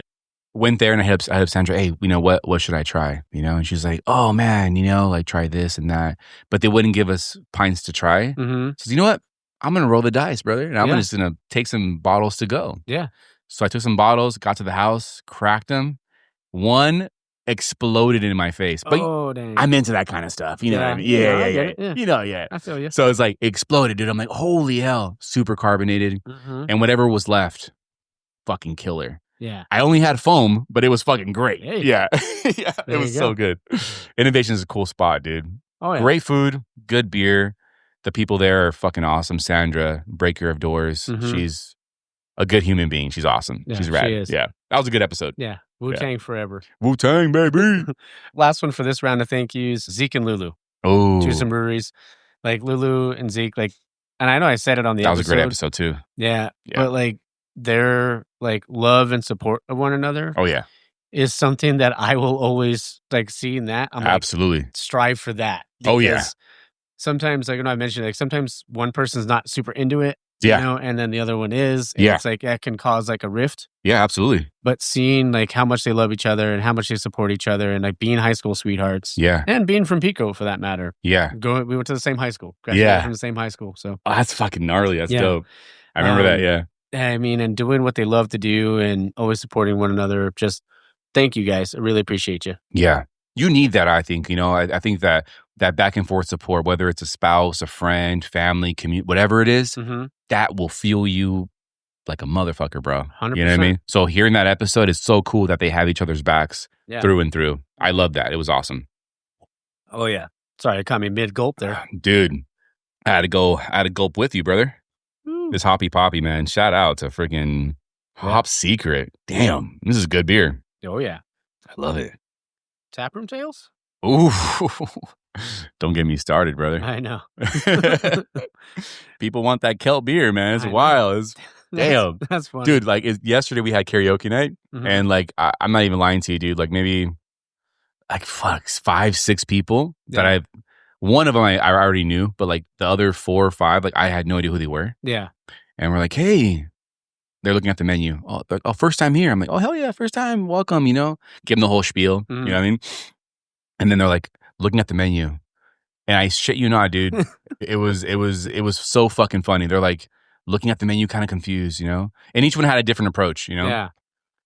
went there and I hit up Sandra, hey, what should I try? And she's like, oh man, like try this and that. But they wouldn't give us pints to try. Mm-hmm. So you know what? I'm going to roll the dice, brother. And I'm just going to take some bottles to go. Yeah. So I took some bottles, got to the house, cracked them. One exploded in my face. But dang. I'm into that kind of stuff. You know what I mean? Yeah. I feel you. So it's like exploded, dude. I'm like, holy hell. Super carbonated. Mm-hmm. And whatever was left, fucking killer. Yeah. I only had foam, but it was fucking great. Hey. Yeah. It was so good. Innovation is a cool spot, dude. Oh, yeah. Great food, good beer. The people there are fucking awesome. Sandra, Breaker of Doors. Mm-hmm. She's a good human being. She's awesome. Yeah, she's rad. She is. Yeah. That was a good episode. Yeah. Wu-Tang forever. Wu-Tang, baby. Last one for this round of thank yous, Zeke and Lulu. Oh. Two some breweries. Like Lulu and Zeke, like, and I know I said it on the episode. That was a great episode too. Yeah. But like their like love and support of one another. Oh yeah. Is something that I will always like see in that. I'm absolutely like, strive for that. Oh yeah. Sometimes, like I mentioned, like sometimes one person's not super into it. Yeah. And then the other one is. And it's like that can cause like a rift. Yeah, absolutely. But seeing like how much they love each other and how much they support each other and like being high school sweethearts. Yeah. And being from Pico for that matter. Yeah. We went to the same high school. Graduated from the same high school. So that's fucking gnarly. That's dope. I remember that. Yeah. I mean, and doing what they love to do and always supporting one another. Just thank you guys. I really appreciate you. Yeah. You need that, I think. I think that back and forth support, whether it's a spouse, a friend, family, community, whatever it is, that will fuel you like a motherfucker, bro. 100%. You know what I mean? So hearing that episode is so cool that they have each other's backs through and through. I love that. It was awesome. Oh, yeah. Sorry, I caught me mid-gulp there. Dude, I had to gulp with you, brother. This Hoppy Poppy, man. Shout out to freaking Hop Secret. Damn, this is good beer. Oh, yeah. I love it. Taproom Tales? Ooh. Don't get me started, brother. I know. People want that kelp beer, man. It's wild. Damn. That's funny. Dude, like yesterday we had karaoke night, and like I'm not even lying to you, dude. Like maybe like 5, 6 people that one of them I already knew, but like the other 4 or 5, like I had no idea who they were. Yeah. And we're like, hey, they're looking at the menu. Oh, first time here. I'm like, oh, hell yeah, first time. Welcome, Give them the whole spiel. You know what I mean? And then they're like looking at the menu. And I shit you not, dude. it was so fucking funny. They're like looking at the menu kind of confused, And each one had a different approach, Yeah.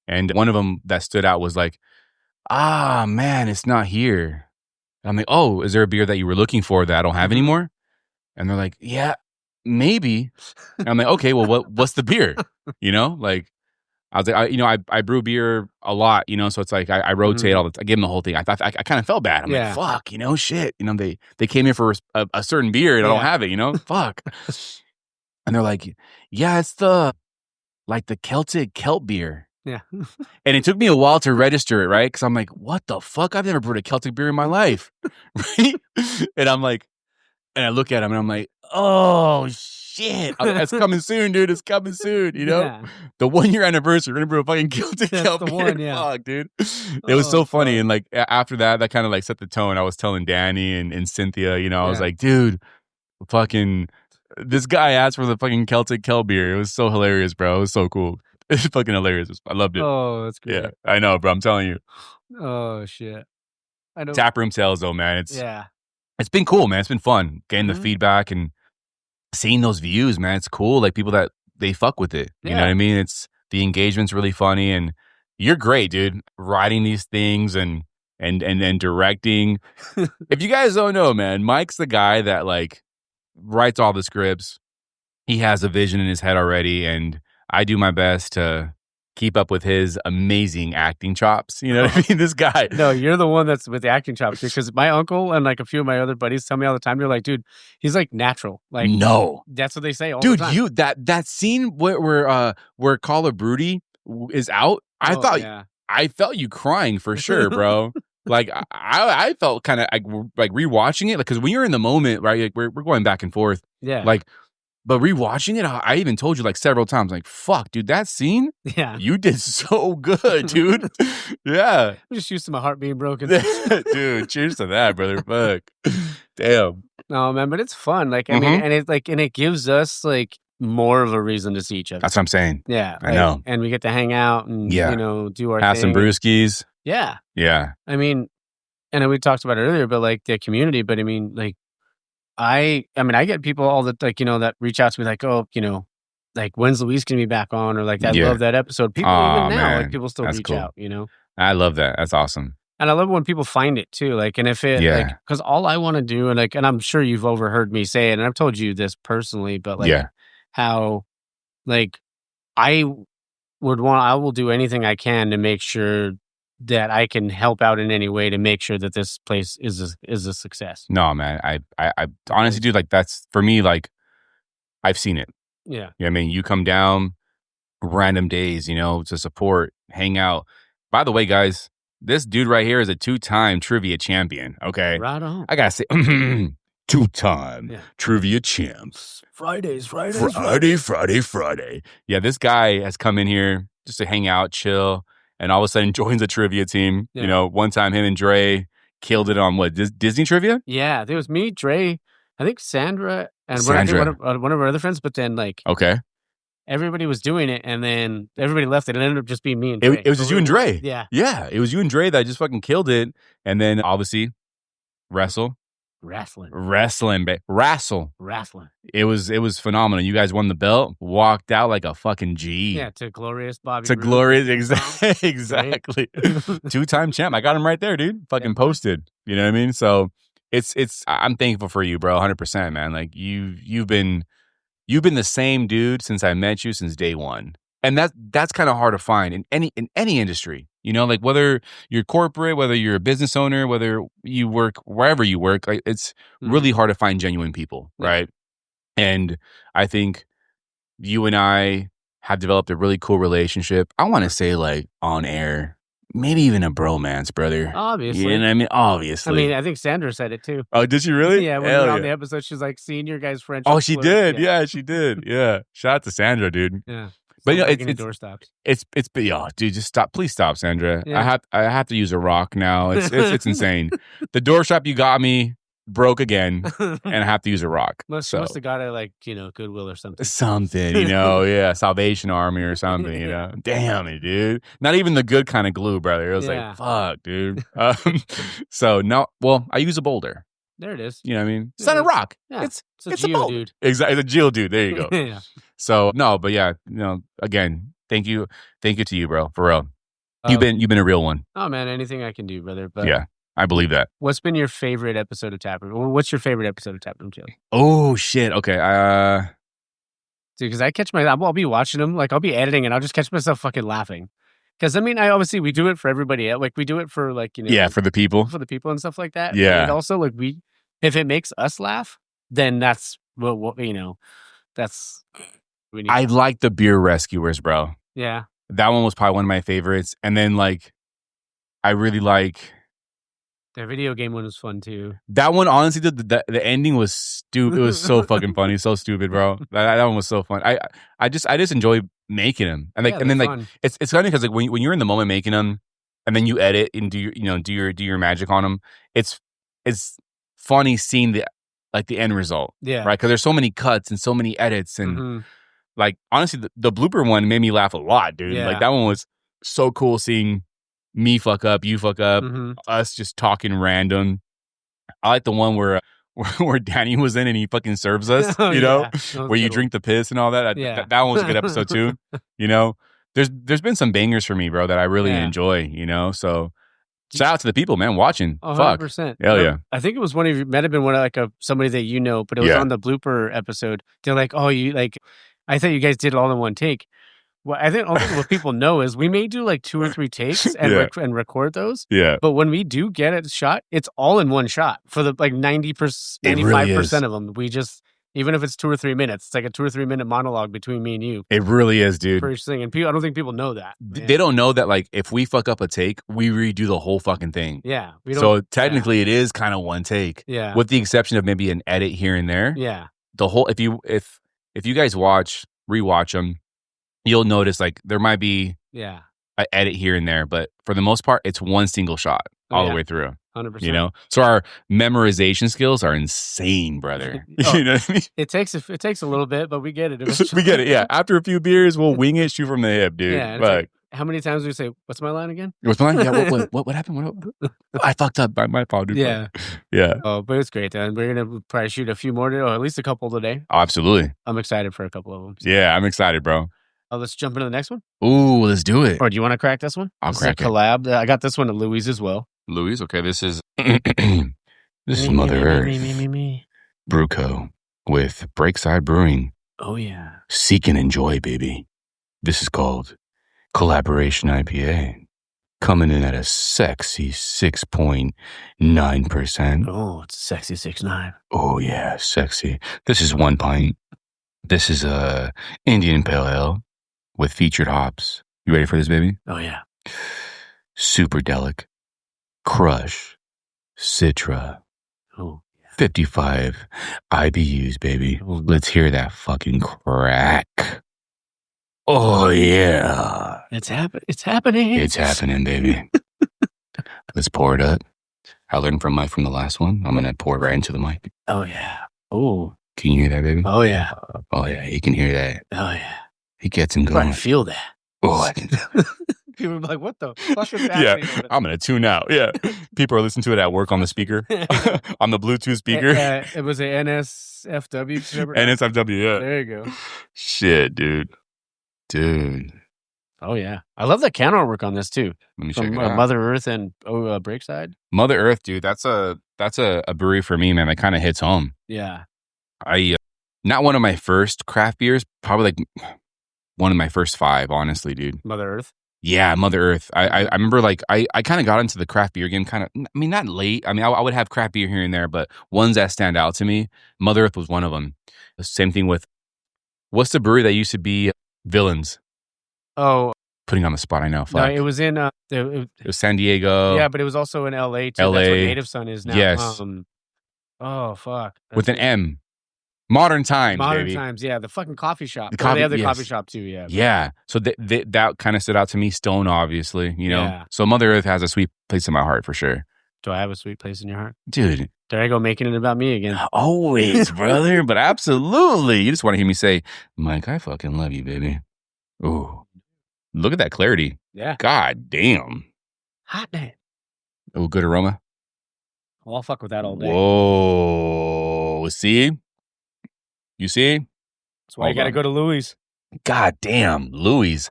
And one of them that stood out was like, man, it's not here. And I'm like, oh, is there a beer that you were looking for that I don't have anymore? And they're like, yeah, maybe. And I'm like, okay, well, what's the beer? Like I was like, I brew beer a lot, so it's like I rotate all the time. I give them the whole thing. I thought I kind of felt bad. I'm like, fuck, shit. They came here for a certain beer and I don't have it, fuck. And they're like, yeah, it's the Celtic kelp beer. Yeah. And it took me a while to register it, right? Because I'm like, what the fuck? I've never brewed a Celtic beer in my life. Right? And I'm like, and I look at him and I'm like, oh, shit. It's coming soon, dude. It's coming soon, Yeah. The 1-year anniversary. We're going to brew a fucking Celtic kelp beer. One, fuck, dude. It was so funny. And like after that kind of like set the tone. I was telling Danny and Cynthia, I was like, dude, fucking, this guy asked for the fucking Celtic kelp beer. It was so hilarious, bro. It was so cool. It's fucking hilarious. I loved it. Oh, that's great. Yeah, I know, bro. I'm telling you. Oh, shit. I know. Taproom Tales, though, man. It's been cool, man. It's been fun getting the feedback and seeing those views, man. It's cool. Like people that they fuck with it. You know what I mean? It's the engagement's really funny, and you're great, dude. Writing these things and directing. If you guys don't know, man, Mike's the guy that like writes all the scripts. He has a vision in his head already, and I do my best to keep up with his amazing acting chops. You know what I mean? This guy. No, you're the one that's with the acting chops, because my uncle and like a few of my other buddies tell me all the time, you're like, dude, he's like natural. Like, no, that's what they say all the time. Dude, that scene where Call of Broody is out, I felt you crying for sure, bro. Like I felt kind of like rewatching it, like, because when you're in the moment, right? Like we're going back and forth. Yeah. Like, but rewatching it, I even told you like several times, like, fuck, dude, that scene, you did so good, dude. Yeah. I'm just used to my heart being broken. Dude, cheers to that, brother. Fuck. Damn. No, man, but it's fun. Like, I mean, and it gives us like more of a reason to see each other. That's what I'm saying. Yeah. I know. And we get to hang out and, do our have thing. some brewskis. Yeah. Yeah. I mean, and we talked about it earlier, but like the community, but I mean, like, I get people all that, like, that reach out to me like, oh, like, when's Luis going to be back on? Or like, I love that episode. People even now, like, people still reach out, I love that. That's awesome. And I love when people find it too. Like, and if it, like, because all I want to do, and like, and I'm sure you've overheard me say it, and I've told you this personally, but like, how, like, I will do anything I can to make sure that I can help out in any way to make sure that this place is a success. No, man. I honestly, dude, like, that's for me, like, I've seen it. Yeah. I mean, you come down random days, to support, hang out. By the way, guys, this dude right here is a 2-time trivia champion. Okay. Right on. I gotta say, 2-time trivia champs. Friday. Yeah, this guy has come in here just to hang out, chill, and all of a sudden joins a trivia team. Yeah. One time him and Dre killed it on Disney trivia? Yeah, there was me, Dre, I think Sandra, and one of our other friends, but then like everybody was doing it, and then everybody left it. It ended up just being me and Dre. It was just you and Dre. Yeah. Yeah, it was you and Dre that just fucking killed it. And then obviously wrestle. Wrestling. Wrestle. It was phenomenal. You guys won the belt, walked out like a fucking G. Yeah, to glorious Bobby. Exactly. 2-time champ. I got him right there, dude. Fucking posted. You know what I mean? So I'm thankful for you, bro. 100%, man. Like you've been the same dude since I met you, since day one. And that's kind of hard to find in any industry. You know, like whether you're corporate, whether you're a business owner, whether you work wherever you work, like it's really hard to find genuine people, right? And I think you and I have developed a really cool relationship. I want to say like on air, maybe even a bromance, brother. Obviously. You know what I mean? Obviously. I mean, I think Sandra said it too. Oh, did she really? Yeah, when we were on the episode, she's like, seeing your guys' friendship. Oh, she did. Yeah, she did. Yeah. Shout out to Sandra, dude. Yeah. But you know, it's doorstops. It's dude, just stop. Please stop, Sandra. Yeah. I have to use a rock now. It's insane. The doorstop you got me broke again, and I have to use a rock. Must have got it like, Goodwill or something. Yeah, Salvation Army or something. You know, damn it, dude. Not even the good kind of glue, brother. It was like, fuck, dude. So no, well, I use a boulder. There it is. You know what I mean? It's not a rock. Yeah. It's a Geo dude. Exactly. It's a Geodude. There you go. Yeah. So no, but yeah, again, thank you to you, bro. For real. You've been a real one. Oh man, anything I can do, brother. But yeah, I believe that. What's been your favorite episode of Taproom? What's your favorite episode of Taproom Tales? Oh shit. Okay. Dude, because I catch I'll be watching them, like I'll be editing and I'll just catch myself fucking laughing. Because I mean, obviously we do it for everybody else. Like we do it for for the people, and stuff like that. Yeah. And also like if it makes us laugh, then that's what that's. I like the beer rescuers, bro. Yeah. That one was probably one of my favorites. And then like, I really like the video game one was fun too. That one, honestly, the ending was stupid. It was so fucking funny, so stupid, bro. That one was so fun. I just enjoy making them, and like, and then fun. Like, it's funny because like when you're in the moment making them, and then you edit and do your magic on them. It's funny seeing the end result, yeah, right? Because there's so many cuts and so many edits, and like honestly, the blooper one made me laugh a lot, dude. Yeah. Like that one was so cool seeing me fuck up, you fuck up, us just talking random. I like the one where Danny was in and he fucking serves us, where you drink the piss and all that. That one was a good episode too. There's been some bangers for me, bro, that I really enjoy, So shout out to the people, man, watching. 100%. Hell yeah. I think it was one of you, might have been one of like somebody that but it was on the blooper episode. They're like, oh, I thought you guys did it all in one take. Well, I think what people know is we may do like 2 or 3 takes and record those. Yeah. But when we do get it shot, it's all in one shot for the like 90%, 95% of them. We just, even if it's 2 or 3 minutes, it's like a 2 or 3 minute monologue between me and you. It really is, dude. For each thing. And I don't think people know that. They don't know that like if we fuck up a take, we redo the whole fucking thing. Yeah. So technically it is kind of one take. Yeah. With the exception of maybe an edit here and there. Yeah. The whole, if you guys rewatch them, you'll notice like there might be an edit here and there, but for the most part, it's one single shot all the way through. 100%. So our memorization skills are insane, brother. You know what I mean? It takes a little bit, but we get it. We get it. Yeah. After a few beers, we'll wing it, shoot from the hip, dude. Yeah. Like, how many times do we say, "What's my line again?" What's my line? Yeah. What happened? I fucked up. My fault, dude. Yeah. Yeah. Oh, but it's great. Then we're gonna probably shoot a few more today, or at least a couple today. Oh, absolutely. I'm excited for a couple of them. So. Yeah, I'm excited, bro. Let's jump into the next one. Ooh, let's do it. Or do you want to crack this one? I'll crack it. Collab. I got this one to Louise as well. Louise, okay. This is Mother Earth. Me. Brewco with Breakside Brewing. Oh yeah. Seek and enjoy, baby. This is called Collaboration IPA. Coming in at a sexy 6.9%. Oh, it's a sexy 6.9. Oh yeah, sexy. This is 1 pint. This is a Indian Pale Ale with featured hops. You ready for this, baby? Oh yeah. Superdelic, Crush, Citra. Oh. 55 IBUs, baby. Oh, let's hear that fucking crack. Oh yeah. It's happening. It's happening, baby. Let's pour it up. I learned from the last one. I'm gonna pour it right into the mic. Oh yeah. Oh. Can you hear that, baby? Oh yeah. Oh yeah. You can hear that. Oh yeah. It gets him going. I can feel that. Oh, I can feel it. People would be like, what the fuck is happening? Yeah, I'm going to tune out. Yeah. People are listening to it at work on the speaker, on the Bluetooth speaker. It was an NSFW. NSFW, yeah. There you go. Shit, dude. Oh, yeah. I love the can artwork on this, too. Let me check it out. Mother Earth and Breakside. Mother Earth, dude. That's a brewery for me, man. That kind of hits home. Yeah. Not one of my first craft beers, probably like one of my first 5, honestly, dude. Mother Earth? Yeah, Mother Earth. I remember like I kind of got into the craft beer game kind of, I mean, not late. I mean, I would have craft beer here and there, but ones that stand out to me, Mother Earth was one of them. The same thing with, what's the brewery that used to be Villains? Oh. Putting on the spot, I know. Fuck. No, it was in... it was San Diego. Yeah, but it was also in LA, too. LA. That's where Native Son is now. Yes. Oh, fuck. With an M. Modern Times, Modern baby. Times, yeah. The fucking coffee shop. They have the coffee shop, too, yeah. Yeah. So that kind of stood out to me. Stone, obviously, you know. Yeah. So Mother Earth has a sweet place in my heart, for sure. Do I have a sweet place in your heart? Dude. There I go, making it about me again. Always, brother. But absolutely. You just want to hear me say, Mike, I fucking love you, baby. Ooh. Look at that clarity. Yeah. God damn. Hot damn. Oh, good aroma. Well, I'll fuck with that all day. Whoa. See? You see? That's why you got to go to Louis. God damn. Louis.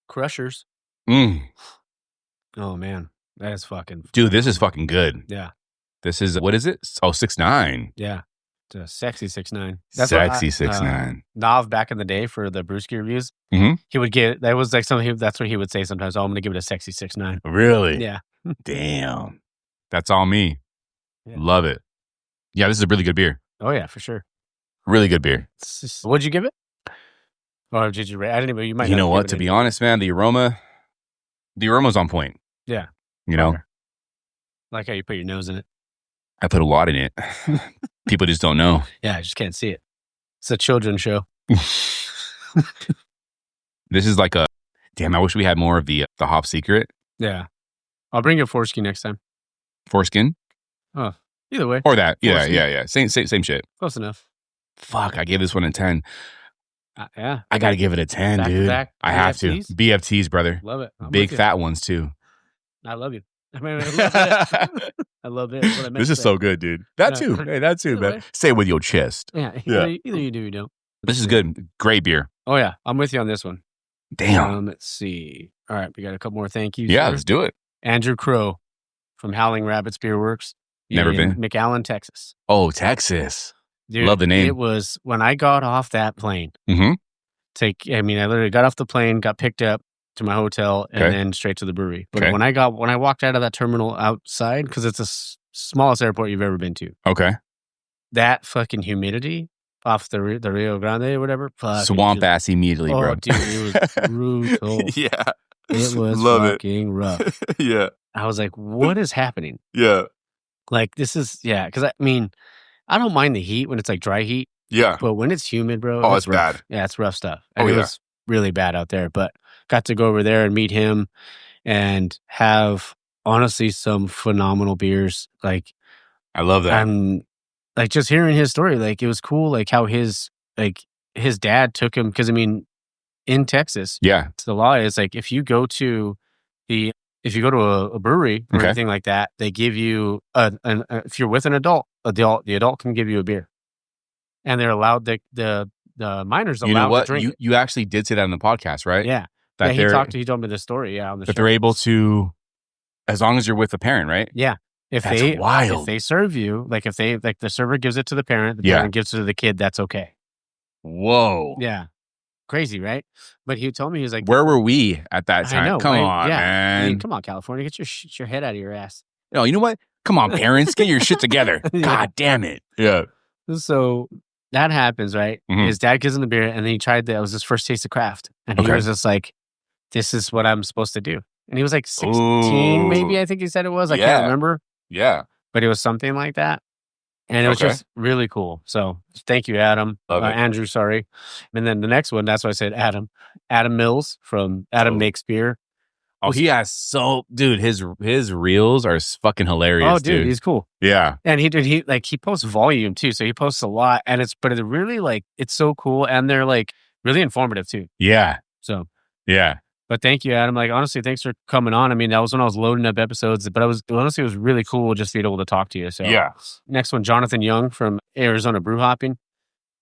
Crushers. Oh, man. That is fucking... Dude, this is fucking good. Yeah. This is... What is it? Oh, 6'9". Yeah. It's a sexy 6'9". Sexy 6'9". Nav back in the day for the brewski reviews, he would get... That was like something... That's what he would say sometimes. Oh, I'm going to give it a sexy 6'9". Really? Yeah. Damn. That's all me. Yeah. Love it. Yeah, this is a really good beer. Oh, yeah, for sure. Really good beer. What'd you give it? Or did you rate? I didn't even... You might You know what? To be honest, man, the aroma's on point. Yeah. You know? Like how you put your nose in it. I put a lot in it. People just don't know. Yeah, I just can't see it. It's a children's show. This is like a... Damn, I wish we had more of the Hop Secret. Yeah. I'll bring you a foreskin next time. Foreskin? Oh, either way. Or that. Yeah. Same shit. Close enough. Fuck, I gave this one a 10. Yeah. I got to give it a 10, back dude. Back I have to. BFTs, brother. Love it. Big fat ones, too. I love you. I mean, I love it. This is so good, dude. That too. Hey, that too, man. Way. Say it with your chest. Yeah. Either you do or you don't. This is good. Great beer. Oh, yeah. I'm with you on this one. Damn. Let's see. All right. We got a couple more thank yous. Yeah, let's do it. Andrew Crow from Howling Rabbits Beer Works. Never been. McAllen, Texas. Oh, Texas. Dude, love the name. It was when I got off that plane. Mm-hmm. I literally got off the plane, got picked up to my hotel, and then straight to the brewery. But when I walked out of that terminal outside, because it's the smallest airport you've ever been to. Okay. That fucking humidity off the Rio Grande or whatever. Swamp ass immediately, bro. Oh, dude, it was brutal. Yeah. It was fucking rough. Yeah. I was like, what is happening? Yeah. Like, this is, because I mean, I don't mind the heat when it's like dry heat. Yeah. But when it's humid, bro. Oh, it's rough. bad. Yeah, it's rough stuff. And it was really bad out there. But got to go over there and meet him and have, honestly, some phenomenal beers. Like, I love that. And like just hearing his story, like it was cool, like how his dad took him. Because I mean, in Texas, the law is like if you go to a brewery or anything like that, they give you if you're with an adult, the adult can give you a beer, and they're allowed the minors allowed you know what? to drink. You actually did say that in the podcast, right? Yeah. That he told me the story. Yeah, on the show. They're able to, as long as you're with a parent, right? Yeah. That's wild. If they serve you, like if the server gives it to the parent, the parent gives it to the kid, that's okay. Whoa. Yeah. Crazy, right? But he told me, he was like, where were we at that time? I know, come on, man. I mean, come on, California, get your head out of your ass. No, you know what? Come on, parents, get your shit together. God damn it. Yeah. So that happens, right? Mm-hmm. His dad gives him the beer, and then he tried that. It was his first taste of craft. And he was just like, this is what I'm supposed to do. And he was like 16, maybe, I think he said it was. I can't remember. Yeah. But it was something like that. And it was just really cool. So thank you, Adam. Andrew, sorry. And then the next one, that's why I said Adam. Adam Mills from Adam Makes Beer. Oh, he has dude, his reels are fucking hilarious. Oh, dude, he's cool. Yeah. And he posts volume too. So he posts a lot. And it's really like, it's so cool. And they're like really informative too. Yeah. So. Yeah. But thank you, Adam. Like, honestly, thanks for coming on. I mean, that was when I was loading up episodes, but it was really cool just to be able to talk to you. So yeah. Next one, Jonathan Young from Arizona Brew Hopping.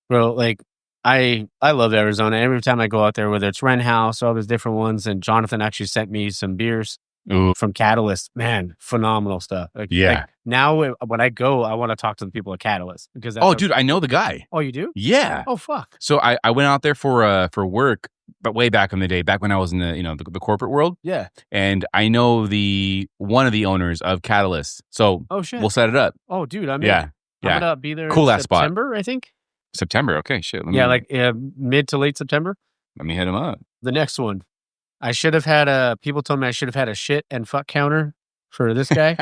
Bro, like, I love Arizona. Every time I go out there, whether it's Wren House or all those different ones, and Jonathan actually sent me some beers from Catalyst. Man, phenomenal stuff. Like now when I go, I want to talk to the people at Catalyst because dude, I know the guy. Oh, you do? Yeah. Oh, fuck. So I went out there for work, but way back in the day, back when I was in the corporate world. Yeah. And I know one of the owners of Catalyst. So shit, we'll set it up. Oh, dude, I'm I'm gonna be there. Cool in ass spot. September, I think. September. Okay, shit. Mid to late September. Let me hit him up. The next one, I should have had people told me I should have had a shit and fuck counter for this guy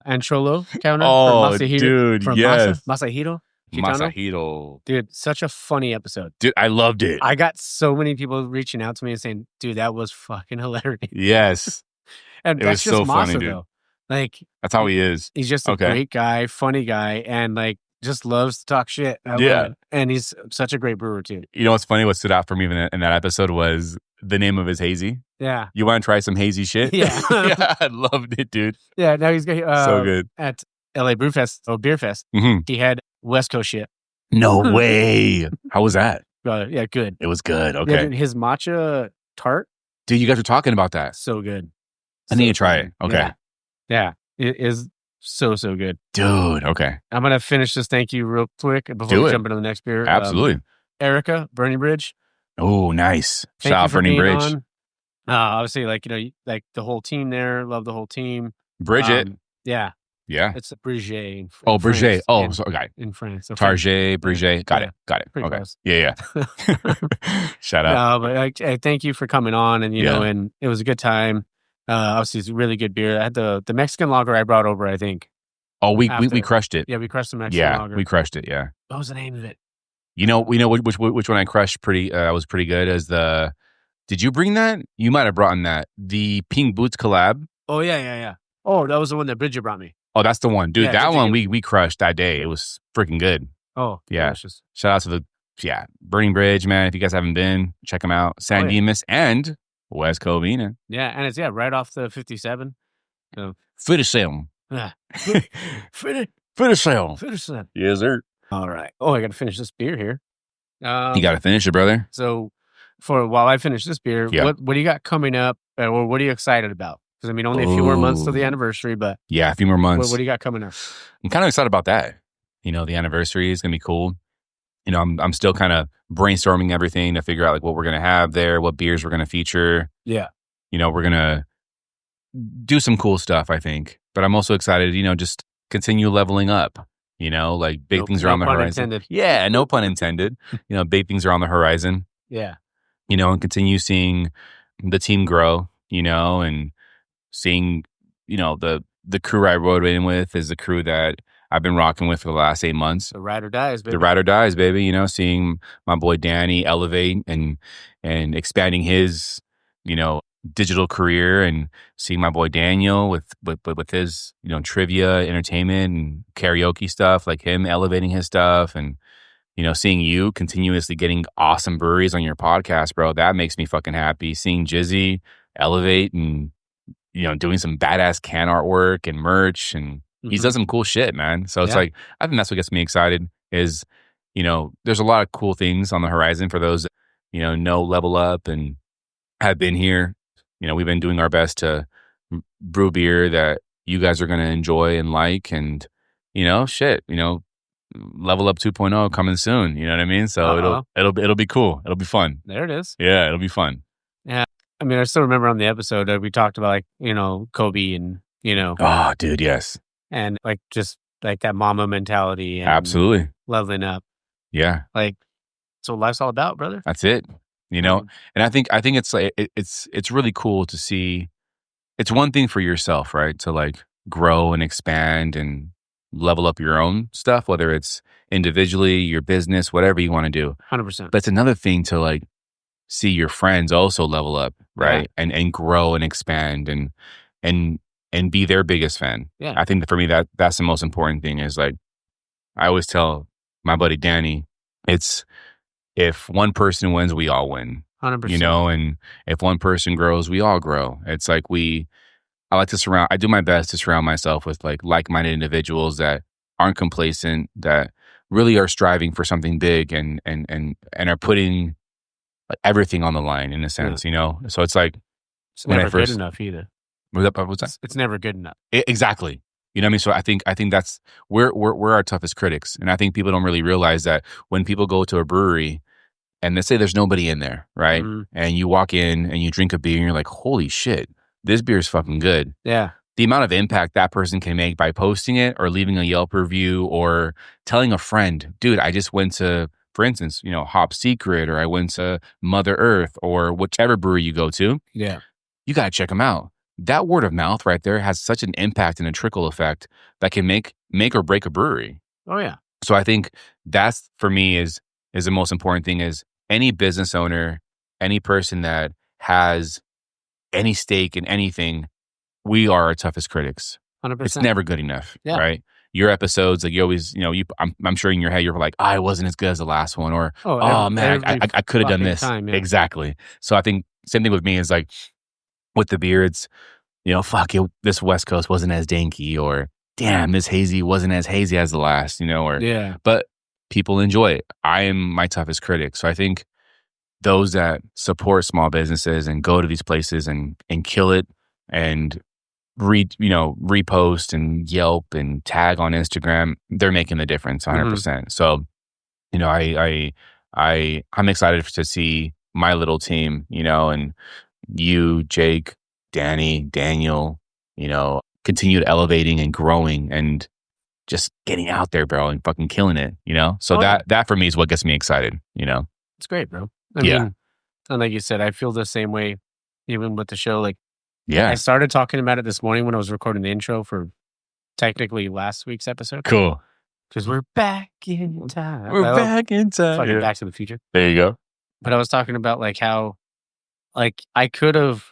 and Cholo counter. Oh, for Masahiro, dude, from yes. Masahiro. Masahiro. Dude, such a funny episode. Dude, I loved it. I got so many people reaching out to me and saying, dude, that was fucking hilarious. Yes. And that's just so Masa, funny, dude. Though. Like, that's how he is. He's just a great guy, funny guy, and like just loves to talk shit. And he's such a great brewer too. You know what's funny? What stood out for me in that episode was the name of his hazy. Yeah. You want to try some hazy shit? Yeah. Yeah, I loved it, dude. Yeah, now he's got so good. At LA Beer Fest. He had West Coast shit. No way. How was that? Yeah, good. It was good. Okay. Yeah, dude, his matcha tart. Dude, you guys were talking about that. So good. I need to try it. Okay. Yeah. It is so good. Dude, okay. I'm going to finish this thank you real quick before we jump into the next beer. Absolutely. Erica, Burning Bridge. Oh, nice. Shout out Burning Bridge. Obviously, like the whole team there. Love the whole team. Bridget. Yeah. Yeah. It's Brigé. Brigé. Oh, okay. In France. Target, Brigé. Got it. Pretty okay. Close. Yeah. Shout out. But thank you for coming on, and and it was a good time. Obviously, it's a really good beer. I had the Mexican lager I brought over, I think. Oh, we crushed it. Yeah, we crushed the Mexican lager. Yeah, we crushed it. Yeah. What was the name of it? We know which one I crushed pretty. Was pretty good. As the. Did you bring that? You might have brought in that the Pink Boots collab. Oh yeah. Oh, that was the one that Bridget brought me. Oh, that's the one, dude. Yeah, that one we crushed that day. It was freaking good. Oh, yeah. Delicious. Shout out to the Burning Bridge, man. If you guys haven't been, check them out. San Dimas and West Covina. Yeah, and it's right off the 57. So Fidesel. Yeah. Fidesel. Yes, sir. All right. Oh, I got to finish this beer here. You got to finish it, brother. So, while I finish this beer, what do you got coming up, or what are you excited about? Because only a few more months to the anniversary, but a few more months. What do you got coming up? I'm kind of excited about that. The anniversary is gonna be cool. I'm still kind of brainstorming everything to figure out like what we're gonna have there, what beers we're gonna feature. Yeah. We're gonna do some cool stuff, I think. But I'm also excited, just continue leveling up. Like big things are on the horizon. Intended. Yeah, no pun intended. Big things are on the horizon. Yeah. And continue seeing the team grow. And seeing, the crew I rode in with is the crew that I've been rocking with for the last 8 months. The ride or dies, baby. The ride or dies, baby. Seeing my boy Danny elevate and expanding his, digital career, and seeing my boy Daniel with his, trivia, entertainment, and karaoke stuff, like him elevating his stuff, and seeing you continuously getting awesome breweries on your podcast, bro. That makes me fucking happy. Seeing Jizzy elevate and doing some badass can artwork and merch, and he's done some cool shit, man. So it's like, I think that's what gets me excited is, there's a lot of cool things on the horizon for those, know Level Up and have been here. We've been doing our best to brew beer that you guys are going to enjoy and like, and, Level Up 2.0 coming soon. You know what I mean? So it'll be cool. It'll be fun. There it is. Yeah, it'll be fun. Yeah. I still remember on the episode that we talked about Kobe and, Oh, dude, yes. And just that mama mentality. And absolutely. Leveling up. Yeah. That's what life's all about, brother. That's it. And I think it's like, it's really cool to see. It's one thing for yourself, right? To grow and expand and level up your own stuff, whether it's individually, your business, whatever you want to do. 100%. But it's another thing to see your friends also level up, right? Yeah. And grow and expand and be their biggest fan. Yeah. I think that for me that's the most important thing is I always tell my buddy Danny, it's if one person wins, we all win. 100%. You know, and if one person grows, we all grow. It's like I do my best to surround myself with like-minded individuals that aren't complacent, that really are striving for something big and are putting like everything on the line in a sense, you know? So it's like, it's never good enough either. What's that? It's never good enough. Exactly. You know what I mean? So I think that's, we're our toughest critics. And I think people don't really realize that when people go to a brewery and they say there's nobody in there, right? Mm-hmm. And you walk in and you drink a beer and you're like, holy shit, this beer is fucking good. Yeah. The amount of impact that person can make by posting it or leaving a Yelp review or telling a friend, dude, I just went to, for instance, you know, Hop Secret, or I went to Mother Earth, or whichever brewery you go to. Yeah. You got to check them out. That word of mouth right there has such an impact and a trickle effect that can make or break a brewery. Oh, yeah. So I think that's, for me, is the most important thing. Is any business owner, any person that has any stake in anything, we are our toughest critics. 100%. It's never good enough, right? Your episodes, like you always, you know, I'm sure in your head you're like, I wasn't as good as the last one, or man, I could have done this. Time, yeah. Exactly. So I think same thing with me is like with the beards, you know, fuck it, this West Coast wasn't as danky, or damn, this hazy wasn't as hazy as the last, you know, or but people enjoy it. I am my toughest critic. So I think those that support small businesses and go to these places and kill it and repost and Yelp and tag on Instagram, they're making the difference 100%. Mm-hmm. So, you know, I'm excited to see my little team, you know, and you, Jake, Danny, Daniel, you know, continue elevating and growing and just getting out there, bro, and fucking killing it, you know? So that for me is what gets me excited, you know? It's great, bro. I mean, and like you said, I feel the same way even with the show. Like, I started talking about it this morning when I was recording the intro for technically last week's episode. Cool. Because we're back in time. We're back in time. Fucking Back to the Future. There you go. But I was talking about like how, like, I could have,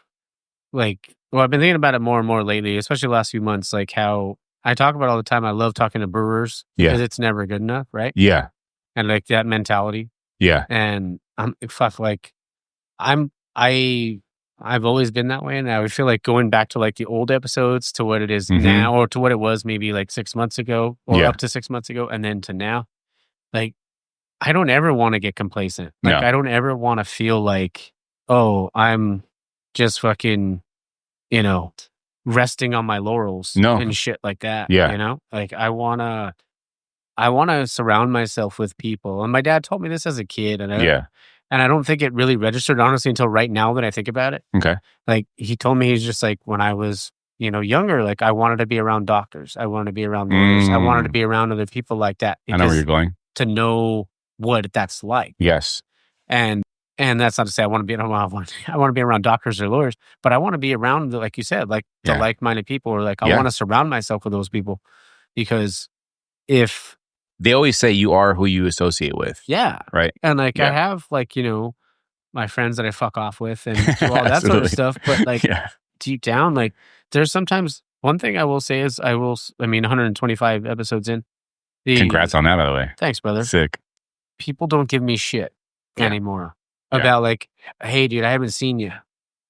like, well, I've been thinking about it more and more lately, especially the last few months, like how I talk about all the time. I love talking to brewers because it's never good enough, right? Yeah. And like that mentality. Yeah. And I've always been that way. And I would feel like going back to like the old episodes to what it is now, or to what it was maybe like 6 months ago, or up to 6 months ago, and then to now, like, I don't ever want to get complacent. Like, I don't ever want to feel like, oh, I'm just fucking, you know, resting on my laurels and shit like that. Yeah. You know, like I want to surround myself with people. And my dad told me this as a kid. And I don't think it really registered, honestly, until right now that I think about it. Okay. Like, he told me, he's just like, when I was, you know, younger, like, I wanted to be around doctors. I wanted to be around lawyers. I wanted to be around other people like that. I know where you're going. To know what that's like. Yes. And that's not to say I want to be around doctors or lawyers, but I want to be around, like you said, like the like-minded people, or like, I want to surround myself with those people, because if they always say you are who you associate with. Yeah. Right. And like, I have like, you know, my friends that I fuck off with and do all that sort of stuff. But like deep down, like there's sometimes, one thing I will say is 125 episodes in. Congrats on that, by the way. Thanks, brother. Sick. People don't give me shit anymore about like, hey dude, I haven't seen you.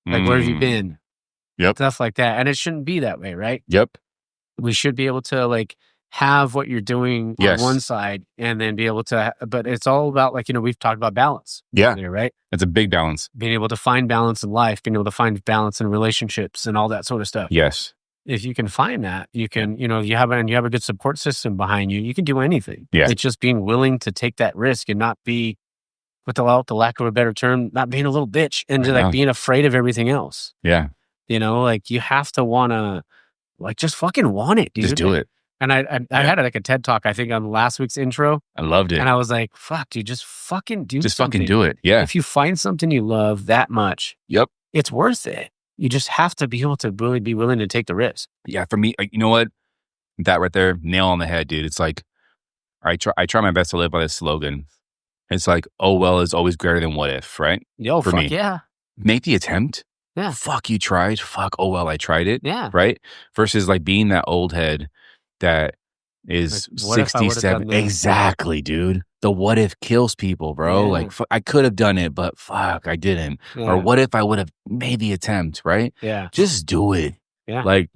Like, where have you been? Yep. Stuff like that. And it shouldn't be that way, right? Yep. We should be able to like have what you're doing on one side, and then be able to, but it's all about, like, you know, we've talked about balance. There, right? It's a big balance. Being able to find balance in life, being able to find balance in relationships and all that sort of stuff. Yes. If you can find that, you can, you know, you have a good support system behind you, you can do anything. Yeah. It's just being willing to take that risk and not be, with the lack of a better term, not being a little bitch and like being afraid of everything else. Yeah. You know, like you have to want to, like, just fucking want it, dude. Just do it. And I had like a TED Talk, I think, on last week's intro. I loved it. And I was like, fuck, dude, just fucking do Just something. fucking do it. Yeah. If you find something you love that much, it's worth it. You just have to be able to really be willing to take the risk. Yeah, for me, like, you know what? That right there, nail on the head, dude. It's like, I try my best to live by this slogan. It's like, oh, well is always greater than what if, right? Yo, for fuck me. Yeah. Make the attempt. Yeah. Fuck, you tried. Fuck, oh, well, I tried it. Yeah. Right? Versus like being that old head that is like, 67. Exactly, dude. The what if kills people, bro. Like, I could have done it, but fuck, I didn't. Or what if I would have made the attempt, right? Yeah. Just do it. Yeah. Like,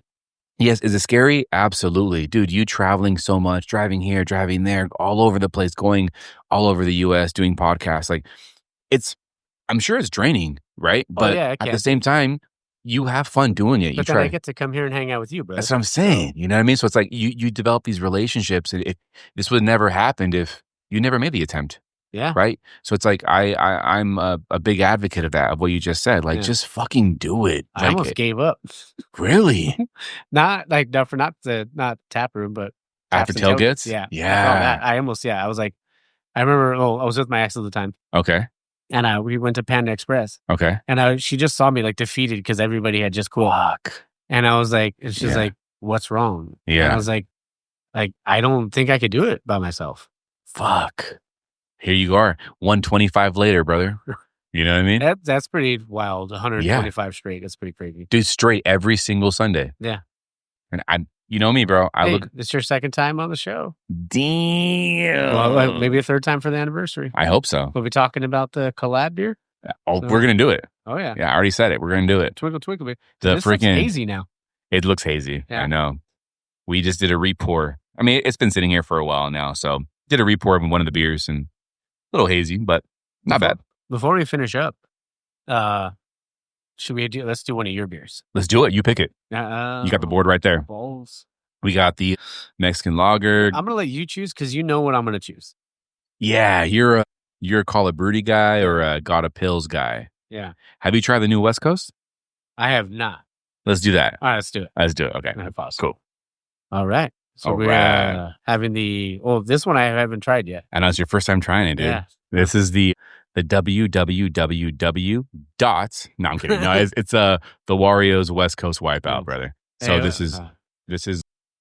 yes, is it scary? Absolutely. Dude, you traveling so much, driving here, driving there, all over the place, going all over the US, doing podcasts. Like, I'm sure it's draining, right? But at the same time, you have fun doing it. But then I get to come here and hang out with you, bro. That's what I'm saying. You know what I mean? So it's like you develop these relationships. And this would have never happened if you never made the attempt. Yeah. Right? So it's like I'm a big advocate of that, of what you just said. Like, just fucking do it. I almost gave up. Really? Not Taproom, but after tailgates? Yeah. Yeah. I was like, I remember, I was with my ex at the time. Okay. And we went to Panda Express. Okay. And she just saw me like defeated because everybody had just quit. Fuck. And I was like, and she's like, what's wrong? Yeah. And I was like, I don't think I could do it by myself. Fuck. Here you are, 125 later, brother. You know what I mean? That's pretty wild. 125 straight. That's pretty crazy. Dude, straight every single Sunday. Yeah. And you know me, bro. It's your second time on the show. Damn. Well, maybe a third time for the anniversary. I hope so. We'll be talking about the collab beer. Oh, we're going to do it. Oh, yeah. Yeah, I already said it. We're going to do it. Twinkle, twinkle beer. This looks hazy now. It looks hazy. Yeah. I know. We just did a re-pour. I mean, it's been sitting here for a while now. So did a re-pour of one of the beers and a little hazy, but not bad. Before we finish up, let's do one of your beers. Let's do it. You pick it. You got the board right there. Balls. We got the Mexican lager. I'm going to let you choose because you know what I'm going to choose. Yeah, you're a collaborators guy or a got a pills guy. Yeah. Have you tried the new West Coast? I have not. Let's do that. All right, let's do it. Let's do it. Okay. Cool. All right. So we're having this one I haven't tried yet. I know it's your first time trying it, dude. Yeah. This is the www. No, I'm kidding. No, it's the Wario's West Coast Wipeout, brother. So this is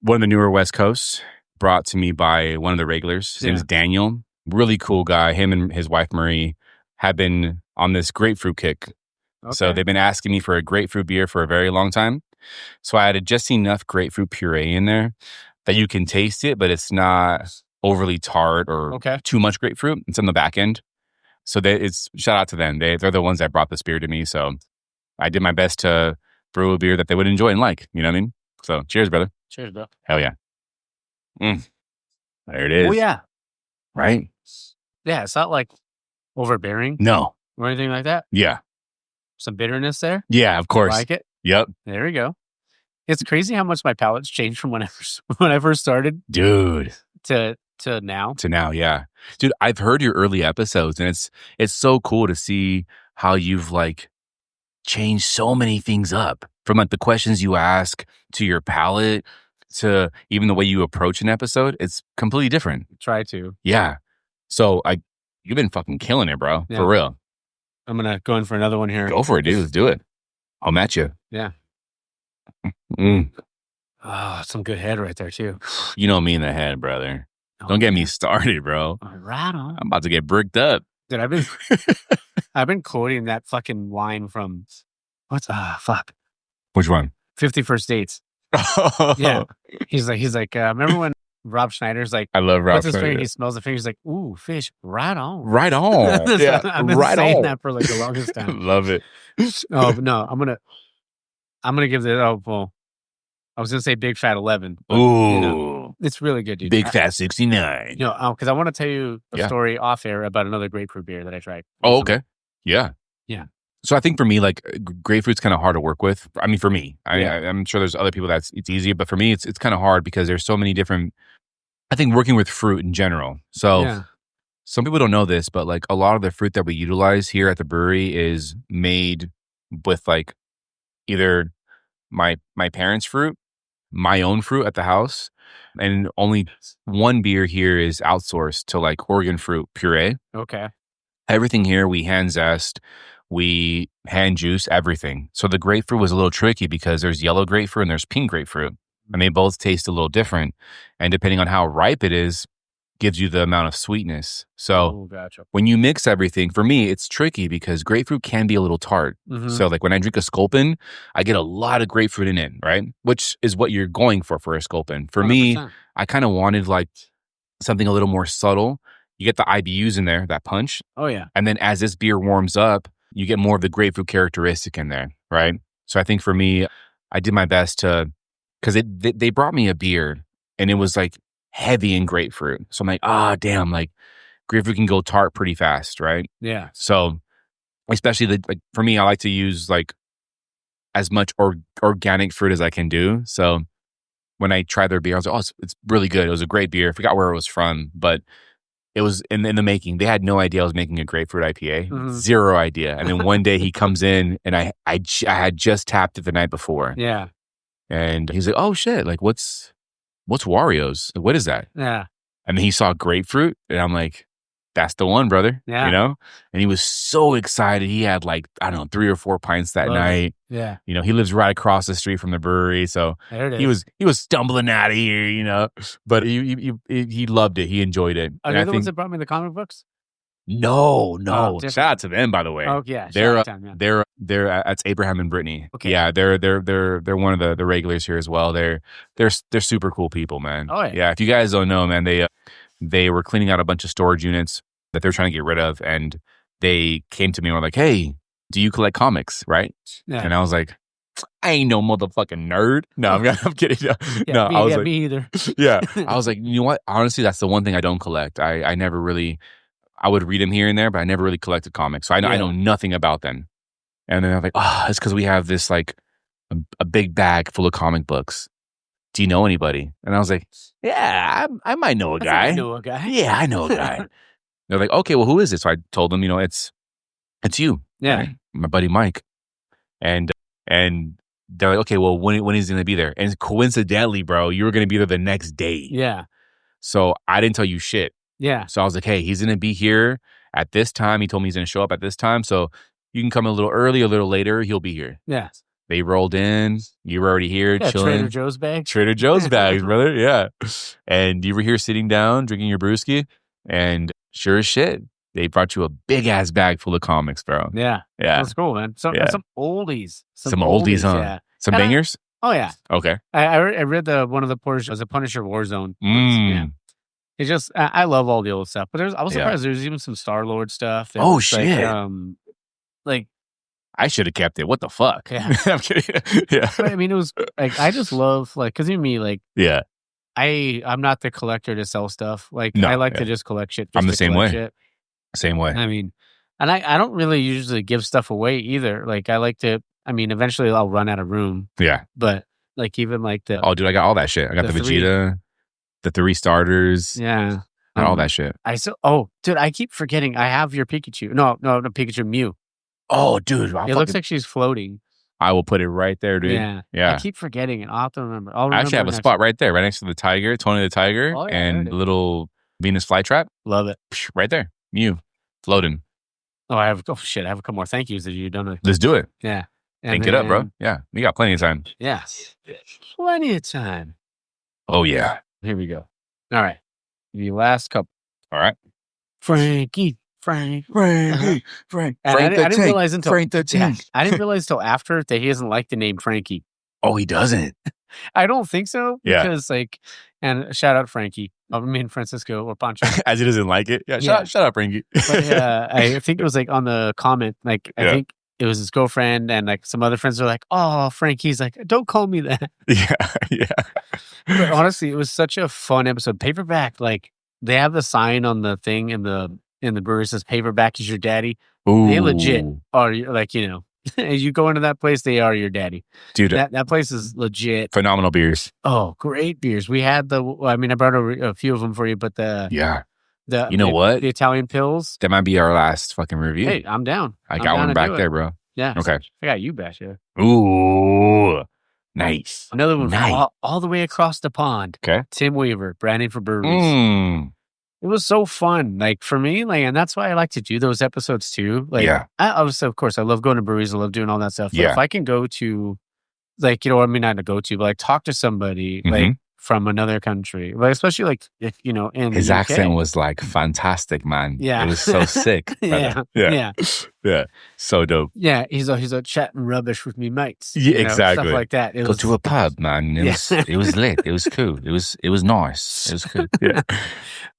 one of the newer West Coasts brought to me by one of the regulars. His name is Daniel. Really cool guy. Him and his wife, Marie, have been on this grapefruit kick. Okay. So they've been asking me for a grapefruit beer for a very long time. So I added just enough grapefruit puree in there that you can taste it, but it's not overly tart or too much grapefruit. It's on the back end. So it's shout out to them. They're the ones that brought this beer to me. So I did my best to brew a beer that they would enjoy and like. You know what I mean? So cheers, brother. Cheers, bro. Hell yeah. There it is. Oh, yeah. Right? Yeah, it's not like overbearing. No. Or anything like that. Yeah. Some bitterness there. Yeah, of course. I like it. Yep. There we go. It's crazy how much my palate's changed from when I first started. Dude. To now. To now, yeah. Dude, I've heard your early episodes and it's so cool to see how you've like changed so many things up. From like the questions you ask to your palate to even the way you approach an episode, it's completely different. Try to. Yeah. So you've been fucking killing it, bro. Yeah. For real. I'm going to go in for another one here. Go for it, dude. Let's do it. I'll match you. Yeah. Oh, some good head right there, too. You know me in the head, brother. Don't get me started, bro. Right on. I'm about to get bricked up. Dude, I've been quoting that fucking line from, fuck. Which one? 50 First Dates. Oh. Yeah. He's like, remember when Rob Schneider's like, I love Rob Schneider. Finger, he smells the finger. He's like, ooh, fish, right on. Right on. Yeah, I've been saying that for like the longest time. Love it. Oh, no, I'm gonna give it, I was gonna say Big Fat 11. But, ooh. It's really good, dude. Big Fat 69. Because I want to tell you a story off air about another grapefruit beer that I tried. Oh, okay. Yeah. Yeah. So I think for me, like grapefruit's kind of hard to work with. I mean, for me, I'm sure there's other people it's easy, but for me, it's kind of hard because there's so many different. I think working with fruit in general. So some people don't know this, but like a lot of the fruit that we utilize here at the brewery is made with like either my parents' fruit, my own fruit at the house, and only one beer here is outsourced to like Oregon fruit puree. Okay. Everything here we hand zest. We hand juice everything. So the grapefruit was a little tricky because there's yellow grapefruit and there's pink grapefruit. And they both taste a little different. And depending on how ripe it is, gives you the amount of sweetness. So when you mix everything, for me, it's tricky because grapefruit can be a little tart. So like when I drink a Sculpin, I get a lot of grapefruit in it, right? Which is what you're going for a Sculpin. For 100%. Me, I kind of wanted like something a little more subtle. You get the IBUs in there, that punch. Oh, yeah. And then as this beer warms up, you get more of the grapefruit characteristic in there, right? So I think for me, I did my best to, because they brought me a beer and it was like heavy in grapefruit. So I'm like, damn, like grapefruit can go tart pretty fast, right? Yeah. So especially like for me, I like to use like as much organic fruit as I can do. So when I tried their beer, I was like, oh, it's really good. It was a great beer. I forgot where it was from, but it was in the making. They had no idea I was making a grapefruit IPA. Zero idea. And then one day he comes in and I had just tapped it the night before. Yeah. And he's like, oh shit, like what's Wario's? What is that? Yeah. And then he saw grapefruit and I'm like, that's the one, brother. Yeah. You know? And he was so excited. He had like, I don't know, 3 or 4 pints that night. Yeah. You know, he lives right across the street from the brewery. So he was stumbling out of here, you know, but he loved it. He enjoyed it. Are they the ones that brought me the comic books? No. Shout out to them, by the way. Oh yeah. They're that's Abraham and Brittany. Okay. Yeah. They're one of the regulars here as well. They're super cool people, man. Oh yeah. Yeah. If you guys don't know, man, they were cleaning out a bunch of storage units that they're trying to get rid of. And they came to me and were like, hey, do you collect comics? Right. Yeah. And I was like, I ain't no motherfucking nerd. No, I'm kidding. I was like, me either. Yeah. I was like, you know what? Honestly, that's the one thing I don't collect. I never really, I would read them here and there, but I never really collected comics. So I know nothing about them. And then I'm like, it's because we have this like a big bag full of comic books. Do you know anybody? And I was like, yeah, I might know a guy. I know a guy. Yeah, I know a guy. They're like, okay, well, who is it? So I told them, you know, it's you. Yeah. Right? My buddy Mike. And they're like, okay, well, when is he going to be there? And coincidentally, bro, you were going to be there the next day. Yeah. So I didn't tell you shit. Yeah. So I was like, hey, he's going to be here at this time. He told me he's going to show up at this time. So you can come a little early, a little later. He'll be here. Yeah. They rolled in. You were already here, chilling. Trader Joe's bags. Trader Joe's bags, brother. Yeah. And you were here sitting down, drinking your brewski. And sure as shit, they brought you a big-ass bag full of comics, bro. Yeah. Yeah. That's cool, man. Some oldies. Some oldies, huh? Yeah. Some bangers? Oh, yeah. Okay. I read one of the Punisher, was a Punisher Warzone. Yeah. It's just, I love all the old stuff. But I was surprised there's even some Star-Lord stuff. Oh, shit. Like, I should have kept it. What the fuck? Yeah. I'm kidding. Yeah. But, I mean, it was, like, I just love, like, because you me, like, yeah. I'm not the collector to sell stuff. Like, no, I like to just collect shit. I'm the same way. Shit. Same way. I mean, and I don't really usually give stuff away either. Like, I like to, I mean, eventually I'll run out of room. Yeah. But, like, even like the... Oh, dude, I got all that shit. I got the Vegeta, the 3 starters. Yeah. All that shit. Dude, I keep forgetting. I have your Pikachu. No, Pikachu Mew. Oh, dude. It looks like she's floating. I will put it right there, dude. Yeah. I keep forgetting it. I'll have to remember. I actually have a spot right there, right next to the tiger, Tony the Tiger, and the little Venus flytrap. Love it. Right there. Mew. Floating. I have a couple more thank yous that you don't know. Let's do it. Yeah. Think it up, bro. Yeah. We got plenty of time. Yeah. Plenty of time. Oh, yeah. Here we go. All right. The last couple. All right. Frank. Frank. I didn't realize until Frank the Tank. I didn't realize until after that he doesn't like the name Frankie. Oh, he doesn't. I don't think so. Yeah. Because and shout out Frankie. I mean Francisco or Pancho. As he doesn't like it. Yeah. Shout out Frankie. But, I think it was like on the comment. Like I think it was his girlfriend and like some other friends were like, "Oh, Frankie's like, don't call me that." Yeah. But honestly, it was such a fun episode. Paperback, like they have the sign on the thing in the brewery says "Paperback is your daddy." Ooh. They legit are like, you know, as you go into that place, they are your daddy. Dude, that place is legit. Phenomenal beers. Oh, great beers. We had I brought a few of them for you, but you know what? The Italian pills. That might be our last fucking review. Hey, I'm down. I got one back there, bro. Yeah. Okay. I got you back here. Ooh. Nice. Another one from all the way across the pond. Okay. Tim Weaver, branding for breweries. It was so fun. Like for me, like, and that's why I like to do those episodes too. Like, of course, I love going to breweries. I love doing all that stuff. But if I can go to, like, you know, I mean, not to go to, but like talk to somebody, like from another country, like especially like if in his the UK. accent was like fantastic, man. Yeah, it was so sick. Yeah. So dope. Yeah, he's a chatting rubbish with me mates. Yeah, exactly. Stuff like that. Go to a pub, man. It was lit. It was cool. It was nice. It was cool. Yeah.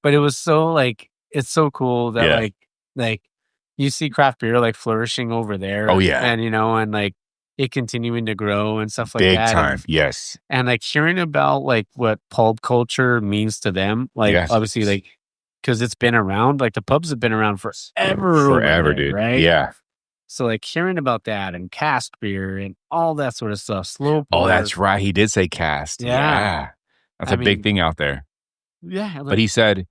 But it was so like it's so cool that like you see craft beer like flourishing over there. Oh yeah, and and like it continuing to grow and stuff like big that. time. Yes, and like hearing about like what pulp culture means to them, like obviously like because it's been around, like the pubs have been around forever, dude. Right? Yeah. So like hearing about that and cask beer and all that sort of stuff, slow pour. Oh, that's right. He did say cast. Yeah. That's a big thing out there. Yeah. Like, but he said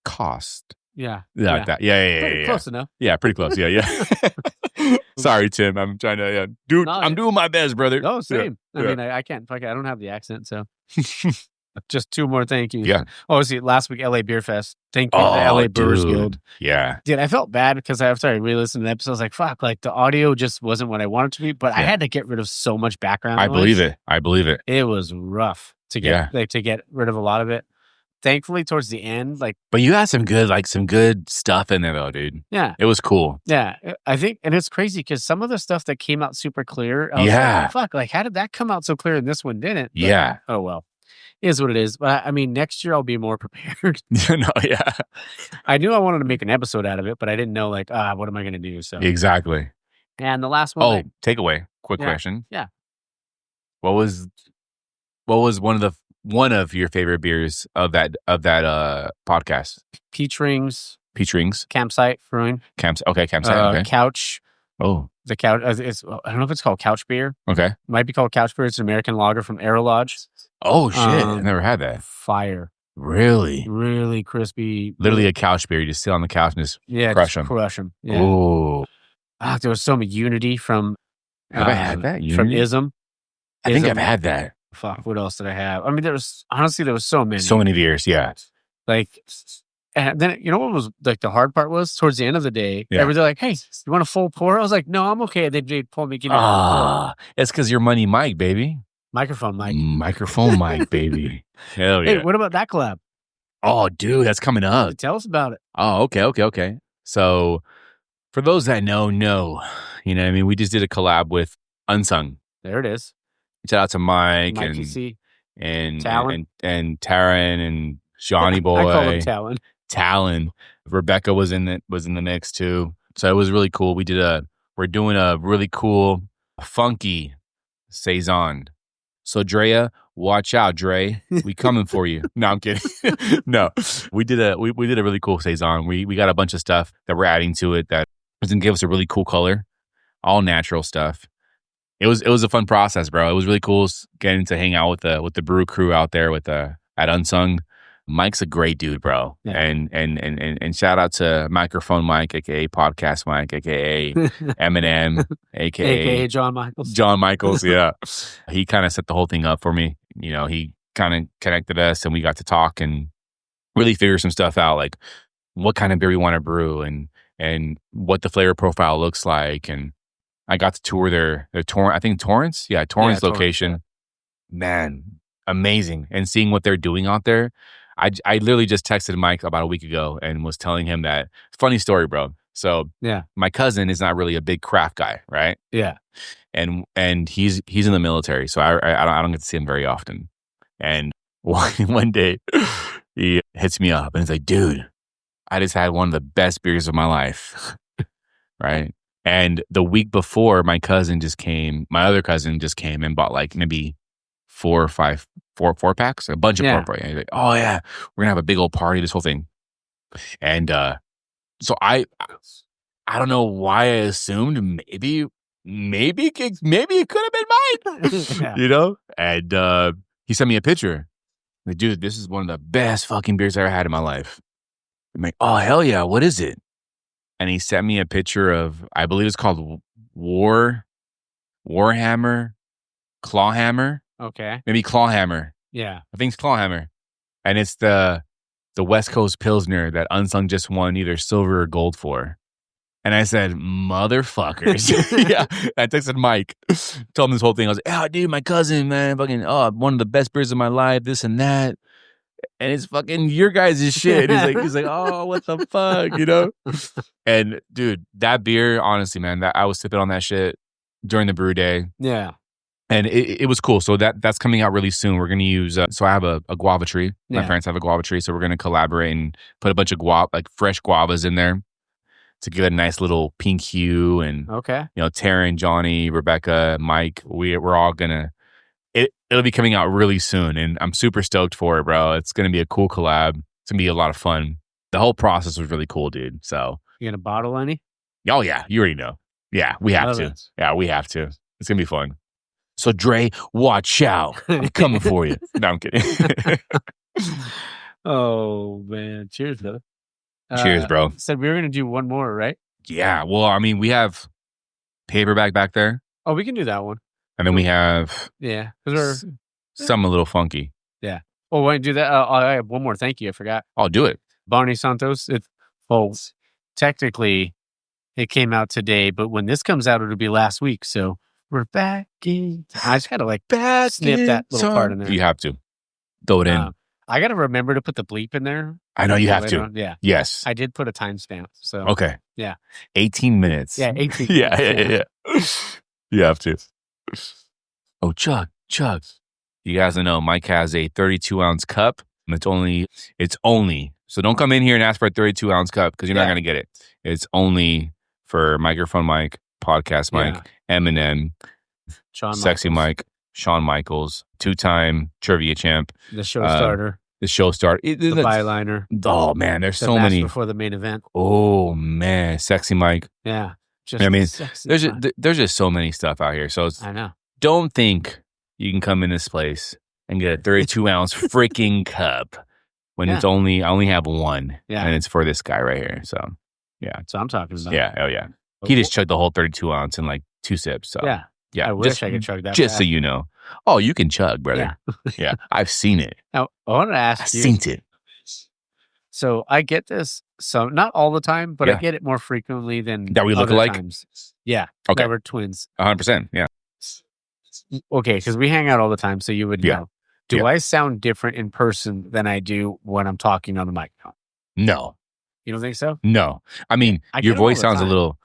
cost. Yeah. Like that. Yeah. Close enough. Yeah, pretty close. Yeah. Sorry, Tim. I'm trying to I'm doing my best, brother. No, same. I mean, I can't. I don't have the accent, so just two more thank yous. Yeah. Obviously, last week LA Beer Fest. Thank you to the LA Brewers Guild. Yeah. Dude, I felt bad because after I re-listened to the episode, I was like, "Fuck!" Like the audio just wasn't what I wanted it to be. But I had to get rid of so much background noise. I believe it. It was rough to get to get rid of a lot of it. Thankfully, towards the end, but you had some good stuff in there, though, dude. Yeah, it was cool. Yeah, I think, and it's crazy because some of the stuff that came out super clear, I was like, fuck, like how did that come out so clear and this one didn't? But, yeah. Oh well, it is what it is. But I mean, next year I'll be more prepared. I knew I wanted to make an episode out of it, but I didn't know what am I going to do? So exactly. And the last one. Takeaway. Quick question. Yeah. What was one of your favorite beers of that podcast? Peach Rings. Campsite Brewing. Campsite. Okay. Couch. Oh. The couch. I don't know if it's called couch beer. Okay. It might be called couch beer. It's an American lager from Aero Lodge. Oh shit! I never had that. Fire. Really? Really crispy. Literally a couch beer. You just sit on the couch and just crush them. Yeah. Oh. There was so much Unity from. Have I had that? Unity? From Ism. I think I've had that. Fuck, what else did I have? I mean, there was so many. So many beers, yeah. Like, and then what was like the hard part was towards the end of the day. They're like, "Hey, you want a full pour?" I was like, "No, I'm okay." They'd pull me. It's because you're money, Mike, baby. Microphone mic, baby. Hell yeah! Hey, what about that collab? Oh, dude, that's coming up. Tell us about it. Oh, okay. So, for those that know, what I mean, we just did a collab with Unsung. There it is. Shout out to Mike and Talon and Taryn and Johnny Boy. I call him Talon. Talon. Rebecca was in the mix too. So it was really cool. We're doing a really cool, funky saison. So Drea, watch out, Dre. We coming for you. No, I'm kidding. No, we did a really cool saison. We got a bunch of stuff that we're adding to it that was gonna give us a really cool color, all natural stuff. It was a fun process, bro. It was really cool getting to hang out with the brew crew out there at Unsung. Mike's a great dude, bro. Yeah. And shout out to Microphone Mike, aka Podcast Mike, aka Eminem, aka John Michaels. John Michaels, yeah. He kind of set the whole thing up for me. He kind of connected us and we got to talk and really figure some stuff out, like what kind of beer we want to brew and what the flavor profile looks like. And I got to tour their Torrance? Yeah, Torrance location. Torrance, yeah. Man, amazing. And seeing what they're doing out there. I literally just texted Mike about a week ago and was telling him that, funny story, bro. So my cousin is not really a big craft guy, right? Yeah. And he's in the military, so I don't get to see him very often. And one day he hits me up and he's like, dude, I just had one of the best beers of my life. Right? And the week before, my other cousin just came and bought like maybe four packs, a bunch of 4 packs. He's like, oh yeah, we're gonna have a big old party, this whole thing. And so I don't know why I assumed maybe it could have been mine, And he sent me a picture. Like, dude, this is one of the best fucking beers I ever had in my life. I'm like, oh hell yeah, what is it? And he sent me a picture of, I believe it's called Warhammer, Clawhammer. Okay. Maybe Clawhammer. Yeah. I think it's Clawhammer. And it's the West Coast Pilsner that Unsung just won either silver or gold for. And I said, motherfuckers. Yeah. I texted Mike, told him this whole thing. I was like, oh, dude, my cousin, man, fucking, one of the best beers of my life, this and that. And it's fucking your guys' shit. He's like, oh, what the fuck, you know? And dude, that beer, honestly, man, I was sipping on that shit during the brew day. Yeah. And it was cool. So that's coming out really soon. We're going to use, so I have a guava tree. My parents have a guava tree. So we're going to collaborate and put a bunch of fresh guavas in there to give it a nice little pink hue. And, Taryn, Johnny, Rebecca, Mike, we're all going to, it'll be coming out really soon. And I'm super stoked for it, bro. It's going to be a cool collab. It's going to be a lot of fun. The whole process was really cool, dude. So. You going to bottle any? Oh, yeah. You already know. Yeah, we have to. Yeah, we have to. It's going to be fun. So, Dre, watch out. I'm coming for you. No, I'm kidding. Oh, man. Cheers, brother. Cheers, bro. Said we were going to do one more, right? Yeah. Well, I mean, we have paperback back there. Oh, we can do that one. And then we have some a little funky. Yeah. Oh, why don't you do that? I have one more. Thank you. I forgot. I'll do it. Barney Santos. Technically, it came out today, but when this comes out, it'll be last week. So we're back in. I just had to snip that little part in there. You have to throw it in. I got to remember to put the bleep in there. I know you have to. Yeah. Yes. I did put a timestamp. So okay. Yeah. 18 minutes. Yeah. 18. Yeah. You have to. Oh, chug. You guys know Mike has a 32-ounce cup. It's only. So don't come in here and ask for a 32-ounce cup because you're not going to get it. It's only for Microphone Mike, Podcast Mike, Eminem, Sexy Mike, Shawn Michaels, 2-time trivia champ. The show starter. The byliner. Oh, man, there's so many. Before the main event. Oh, man. Sexy Mike. Yeah. There's just so many stuff out here. So I know. Don't think you can come in this place and get a 32-ounce freaking cup when I only have one. Yeah. And it's for this guy right here. So, yeah. That's what I'm talking about. Yeah. Oh, yeah. He just chugged the whole 32-ounce in like 2 sips. So, yeah. I wish I could chug that. Just so you know. Oh, you can chug, brother. Yeah. I've seen it. Now, I want to ask you. I've seen it. So I get this, so not all the time, but I get it more frequently than that we look alike. Times. Yeah. Okay. That we're twins. 100%. Yeah. Okay, because we hang out all the time, so you would know. Do I sound different in person than I do when I'm talking on the microphone? No. You don't think so? No. I mean, your voice sounds a little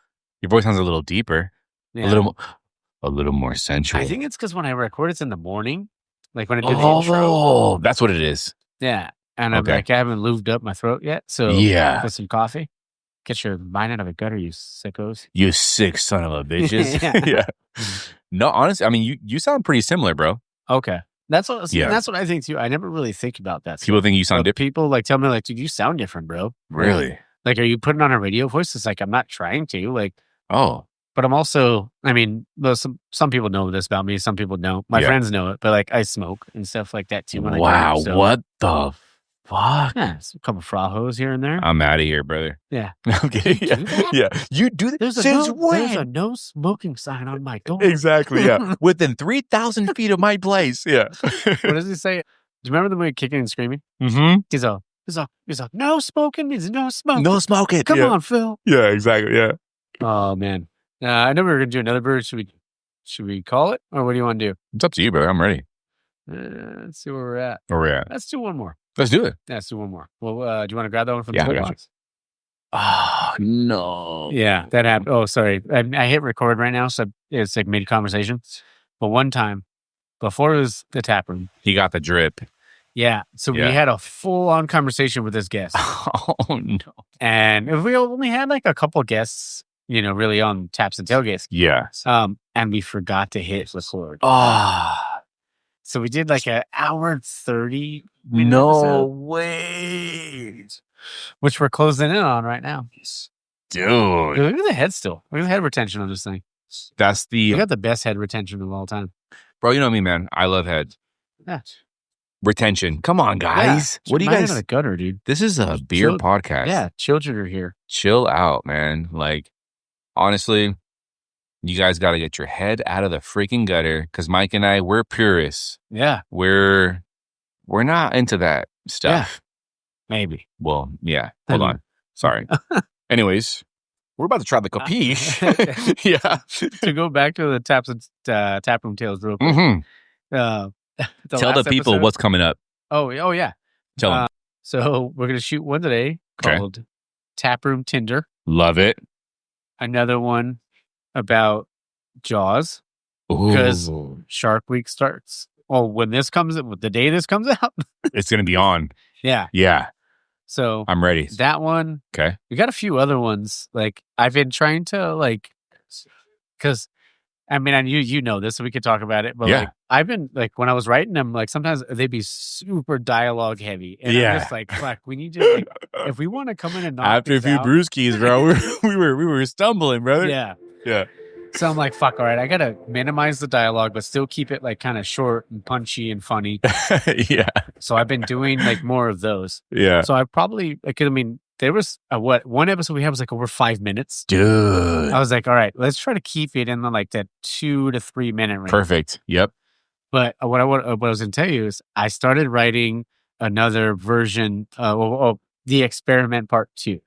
deeper. Yeah. A little more sensual. I think it's because when I record, it's in the morning. Like when I do the intro. Oh, that's what it is. Yeah. And I'm like, I haven't lubed up my throat yet. So put some coffee. Get your mind out of a gutter, you sickos. You sick son of a bitches. Yeah. No, honestly, I mean, you sound pretty similar, bro. Okay. That's what I think too. I never really think about that. People think you sound different. People tell me dude, you sound different, bro. Really? Like, are you putting on a radio voice? It's like, I'm not trying to. But I'm also, I mean, some people know this about me. Some people don't. My friends know it, but I smoke and stuff like that too. Wow, what the fuck? Yeah, a couple frajos here and there. I'm out of here, brother. Yeah. I'm kidding. Yeah. You do that? There's a no smoking sign on my door. Exactly, yeah. Within 3,000 feet of my place. Yeah. What does he say? Do you remember the movie Kicking and Screaming? Mm-hmm. He's like, no smoking means no smoking. No smoking. Come on, Phil. Yeah, exactly, yeah. Oh, man. I know we were going to do another brew. Should we call it? Or what do you want to do? It's up to you, brother. I'm ready. Let's see where we're at. Let's do one more. Let's do it. Yeah, let's do one more. Well, do you want to grab that one from the toolbox? Oh, no. Yeah, that happened. Oh, sorry. I hit record right now, so it's mid-conversation. But one time, before it was the tap room. He got the drip. Yeah, so we had a full-on conversation with this guest. Oh, no. And if we only had a couple guests, really on Taps and Tailgates. Yeah. And we forgot to hit record. So we did an hour and 30 minutes. No way. Which we're closing in on right now. Dude. Look at the head still. Look at the head retention on this thing. We got the best head retention of all time. Bro, you know me, man. I love head. Yeah. Retention. Come on, guys. Yeah. What do you guys? Out of the gutter, dude. This is a beer podcast. Yeah. Children are here. Chill out, man. Honestly, you guys got to get your head out of the freaking gutter because Mike and I, we're purists. Yeah. We're not into that stuff. Yeah. Maybe. Well, yeah. Hold on. Sorry. Anyways, We're about to try the capiche. Yeah. To go back to the Taproom Tales real quick. Tell the people episode, what's coming up. Oh yeah. Tell them. So we're going to shoot one today called Taproom Tinder. Love it. Another one about Jaws. Because Shark Week starts. Oh, when this comes, the day this comes out, it's going to be on. Yeah. Yeah. So I'm ready. That one. Okay. We got a few other ones. Like I've been trying to because I mean, you know this, so we could talk about it. But like I've been when I was writing them, like sometimes they'd be super dialogue heavy, and I'm just like, fuck, we need to if we want to come in and knock after a few brewskis, bro, we were stumbling, brother. Yeah. Yeah. So I'm like, fuck, all right, I got to minimize the dialogue, but still keep it kind of short and punchy and funny. Yeah. So I've been doing more of those. Yeah. So I probably, there was one episode we had was over 5 minutes. Dude. I was like, all right, let's try to keep it in that 2 to 3 minute range. Perfect. Yep. But what I was going to tell you is I started writing another version of the experiment part 2.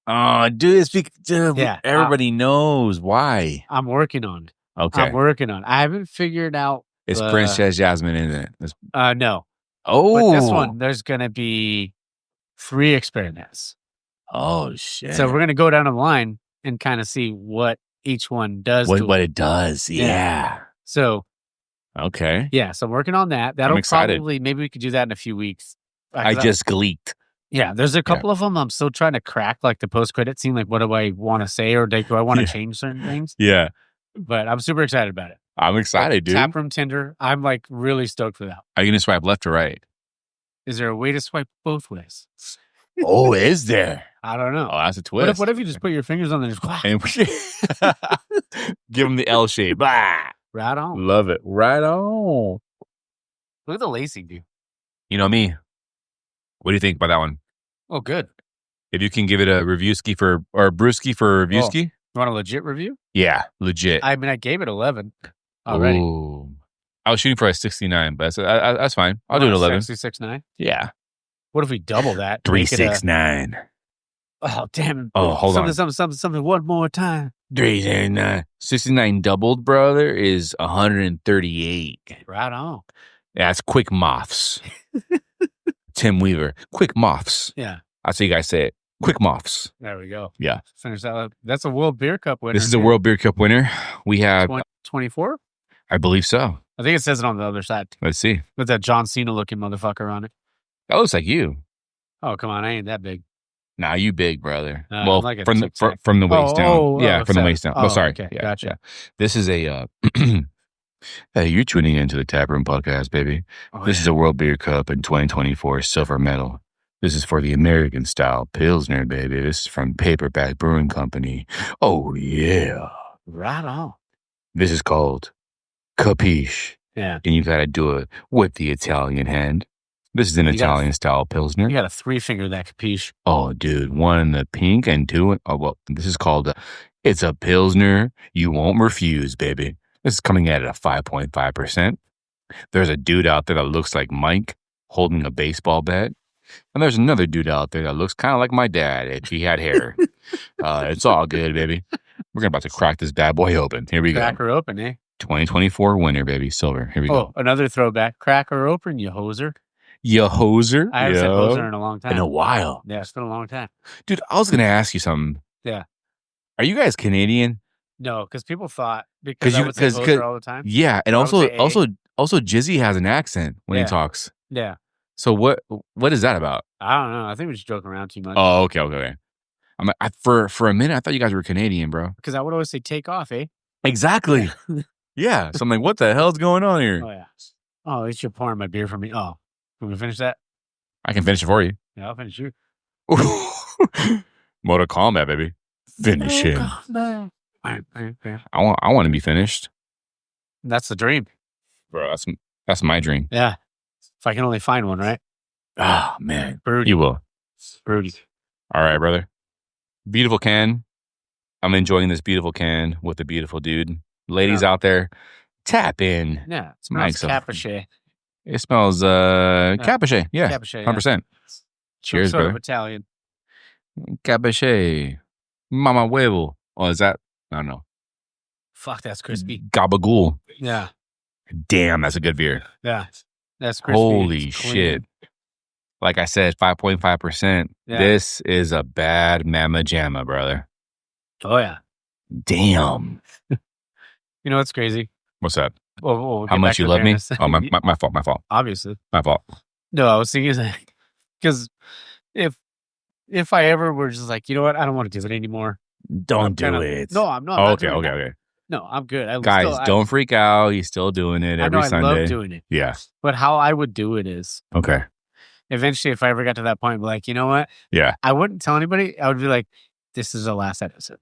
Oh, dude, everybody knows why. I'm working on it. Okay. I haven't figured out. Is Princess Jasmine in it? No. Oh. But this one, there's going to be 3 experiments. Oh, shit. So we're going to go down the line and kind of see what each one does. What it does. Yeah. So. Okay. Yeah. So I'm working on that. That'll probably, maybe we could do that in a few weeks. I just gleeked. Yeah, there's a couple of them I'm still trying to crack, the post-credit scene, what do I want to say, or do I want to change certain things? Yeah. But I'm super excited about it. I'm excited, dude. Taproom Tinder, I'm really stoked for that. Are you going to swipe left or right? Is there a way to swipe both ways? Oh, is there? I don't know. Oh, that's a twist. What if you just put your fingers on there and just give them the L shape? Right on. Love it. Right on. Look at the lacing, dude. You know me. What do you think about that one? Oh, good. If you can give it a reviewski or a brewski for a reviewski. You want a legit review? Yeah, legit. I mean, I gave it 11 already. Ooh. I was shooting for a 69, but that's fine. I'll do it 11. 669? Yeah. What if we double that? 369. Oh, damn. Oh, hold on. Something one more time. 369. 69 doubled, brother, is 138. Right on. That's quick moths. Tim Weaver. Quick moths. Yeah. That's how you guys say it. Quick moths. There we go. Yeah. Finish that up. That's a World Beer Cup winner. This is a World Beer Cup winner. We have 24? I believe so. I think it says it on the other side. Let's see. With that John Cena looking motherfucker on it. That looks like you. Oh, come on. I ain't that big. Nah, you big, brother. Well, from the waist down. Yeah, from the waist down. Oh, sorry. Okay. Yeah, gotcha. Yeah. This is a... Hey, you're tuning into the Taproom Podcast, baby. This is a World Beer Cup in 2024 silver medal. This is for the American style Pilsner, baby. This is from Paperback Brewing Company. Oh, yeah. Right on. This is called Capiche. Yeah. And you got to do it with the Italian hand. This is an Italian style Pilsner. You got to 3-finger that Capiche. Oh, dude. 1 in the pink and 2 this is called it's a Pilsner you won't refuse, baby. This is coming at a 5.5%. There's a dude out there that looks like Mike holding a baseball bat. And there's another dude out there that looks kind of like my dad if he had hair. It's all good, baby. We're about to crack this bad boy open. Here we go. Crack her open, eh? 2024 winner, baby. Silver. Here we go. Oh, another throwback. Crack her open, you hoser. You hoser? I haven't said hoser in a long time. In a while. Yeah, it's been a long time. Dude, I was going to ask you something. Yeah. Are you guys Canadian? No, because people thought because I would say hoser all the time. Yeah, and also Jizzy has an accent when he talks. Yeah. So what is that about? I don't know. I think we're just joking around too much. Oh, okay. I'm for a minute I thought you guys were Canadian, bro. Because I would always say take off, eh? Exactly. Yeah. So I'm like, what the hell's going on here? Oh yeah. Oh, it's you pouring my beer for me. Oh, can we finish that? I can finish it for you. Yeah, I'll finish you. Mortal Kombat, baby. Finish him. I want to be finished. That's the dream, bro. That's my dream. Yeah. If I can only find one, right? Oh man, Broody. You will. Broody. All right, brother. Beautiful can. I'm enjoying this beautiful can with a beautiful dude. Ladies out there, tap in. Yeah, it smells Capiche. It smells Capiche. Yeah, Capiche, 100%. Cheers, sort brother. Of Italian. Capiche. Mama huevo. Oh, is that? I don't know. Fuck, that's crispy. Gabagool. Yeah. Damn, that's a good beer. Yeah. That's crispy. Holy shit. Like I said, 5.5%. Yeah. This is a bad mamma jamma, brother. Oh, yeah. Damn. You know what's crazy? What's that? We'll how much you love me? Oh, my fault. Obviously. My fault. No, I was thinking that because if I ever were just like, you know what, I don't want to do it anymore. Don't do it. No, I'm not. Oh, okay. No, I'm good. Guys, don't freak out. He's still doing it every Sunday. I love doing it. Yeah. But how I would do it is, okay. Eventually, if I ever got to that point, I'd be like, you know what? Yeah. I wouldn't tell anybody. I would be like, this is the last episode.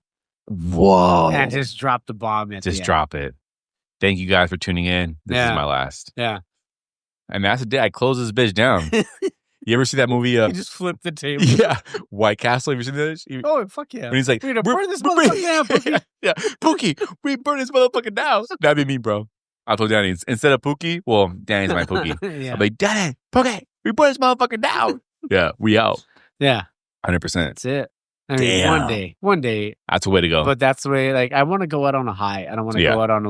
Whoa. And just drop the bomb. Just drop it. Thank you guys for tuning in. This is my last. Yeah. And that's the day I close this bitch down. You ever see that movie? You just flip the table. Yeah. White Castle. Have you seen this? Oh, fuck yeah. And he's like, we're going to burn this motherfucker down, Pookie. Yeah. Pookie, we burn this motherfucker down. That'd be me, bro. I told Danny, instead of Pookie, well, Danny's my Pookie. Yeah. I'll be like, Danny, Pookie, we burn this motherfucker down. Yeah, we out. Yeah. 100%. That's it. I mean, damn. One day. That's the way to go. But that's the way, like, I want to go out on a high. I don't want to go out on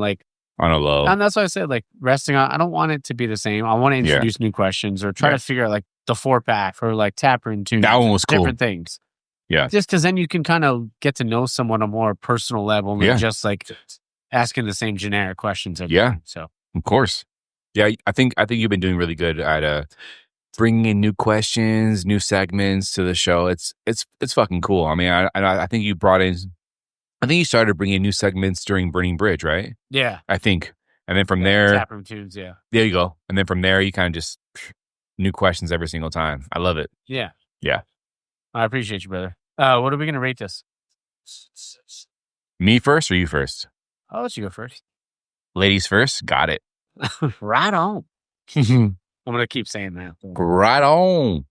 on a low. And that's why I said, like, resting on, I don't want it to be the same. I want to introduce new questions or try to figure out, like, the 4-pack or, like, Taproom tunes. That one was cool. Different things. Yeah. Just because then you can kind of get to know someone on a more personal level than just, like, asking the same generic questions. So. Of course. Yeah, I think you've been doing really good at bringing in new questions, new segments to the show. It's fucking cool. I mean, I think you brought in. I think you started bringing in new segments during Burning Bridge, right? Yeah, I think. And then from there, Taproom tunes. Yeah, there you go. And then from there, you kind of just new questions every single time. I love it. Yeah. I appreciate you, brother. What are we gonna rate this? Me first or you first? I'll let you go first. Ladies first. Got it. Right on. I'm gonna keep saying that. Right on.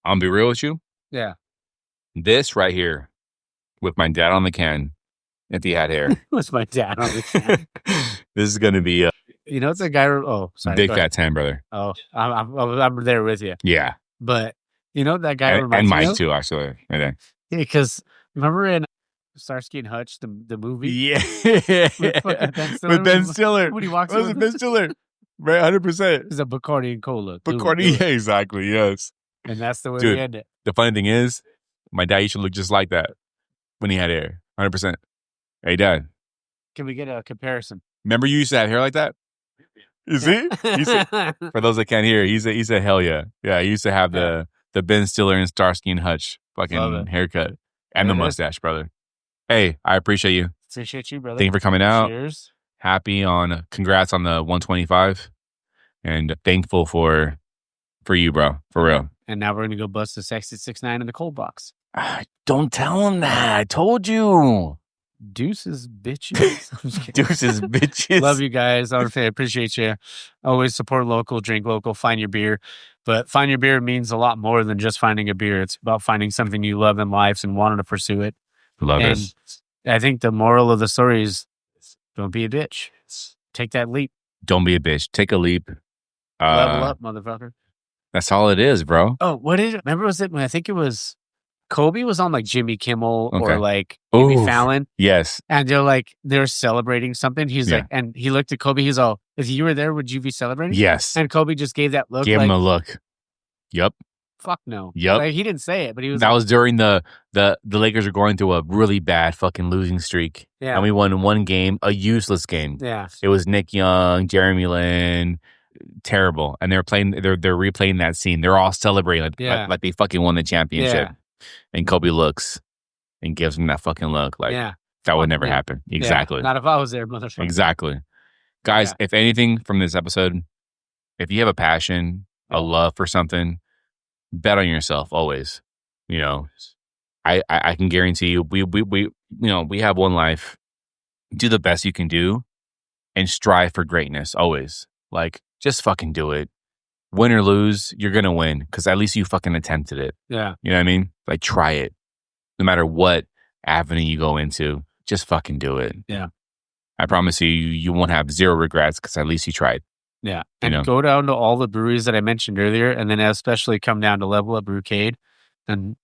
I'm gonna be real with you. Yeah. This right here, with my dad on the can, if he had hair. With my dad on the can. This is gonna be you know, it's a guy. Oh, sorry. Big fat 10, brother. Oh, I'm there with you. Yeah. But you know that guy and Mike too, actually. Right there. Yeah, because remember in Starsky and Hutch, the movie? Yeah. With Ben Stiller. When he walks in. Ben Stiller. Right, 100%. It's a Bacardi and Cola. Bacardi, yeah, exactly, yes. And that's the way we end it. The funny thing is, my dad used to look just like that when he had hair. 100%. Hey, Dad. Can we get a comparison? Remember you used to have hair like that? You see? For those that can't hear, he said, hell yeah. Yeah, he used to have the Ben Stiller and Starsky and Hutch fucking haircut. And the mustache, brother. Hey, I appreciate you. Appreciate you, brother. Thank you for coming out. Cheers. Congrats on the 125. And thankful for you, bro. For real. And now we're going to go bust the Sexy 6'9" in the cold box. Don't tell him that. I told you. Deuces, bitches. Deuces, bitches. Love you guys. I appreciate you. Always support local, drink local, find your beer. But find your beer means a lot more than just finding a beer. It's about finding something you love in life and wanting to pursue it. Love it. I think the moral of the story is don't be a bitch. Take that leap. Don't be a bitch. Take a leap. Level up, motherfucker. That's all it is, bro. Oh, what is it? Remember, I think it was Kobe was on like Jimmy Kimmel or like Jimmy Fallon. Yes. And they're celebrating something. He's like, and he looked at Kobe. He's all, if you were there, would you be celebrating? Yes. And Kobe just gave that look. Gave him a look. Yep. Fuck no. Yep. Like, he didn't say it, but he was. That was during the Lakers are going through a really bad fucking losing streak. Yeah. And we won one game, a useless game. Yeah. It was Nick Young, Jeremy Lin, terrible. And they're replaying that scene. They're all celebrating like they fucking won the championship. Yeah. And Kobe looks and gives him that fucking look. Like, that would never happen. Exactly. Yeah. Not if I was there, motherfucker. Exactly. Guys, if anything from this episode, if you have a passion, a love for something, bet on yourself always. You know, I can guarantee you, we have one life. Do the best you can do and strive for greatness always. Like, just fucking do it. Win or lose, you're going to win because at least you fucking attempted it. Yeah. You know what I mean? Like, try it. No matter what avenue you go into, just fucking do it. Yeah. I promise you won't have zero regrets because at least you tried. Yeah. And go down to all the breweries that I mentioned earlier and then especially come down to Level Up Brewcade and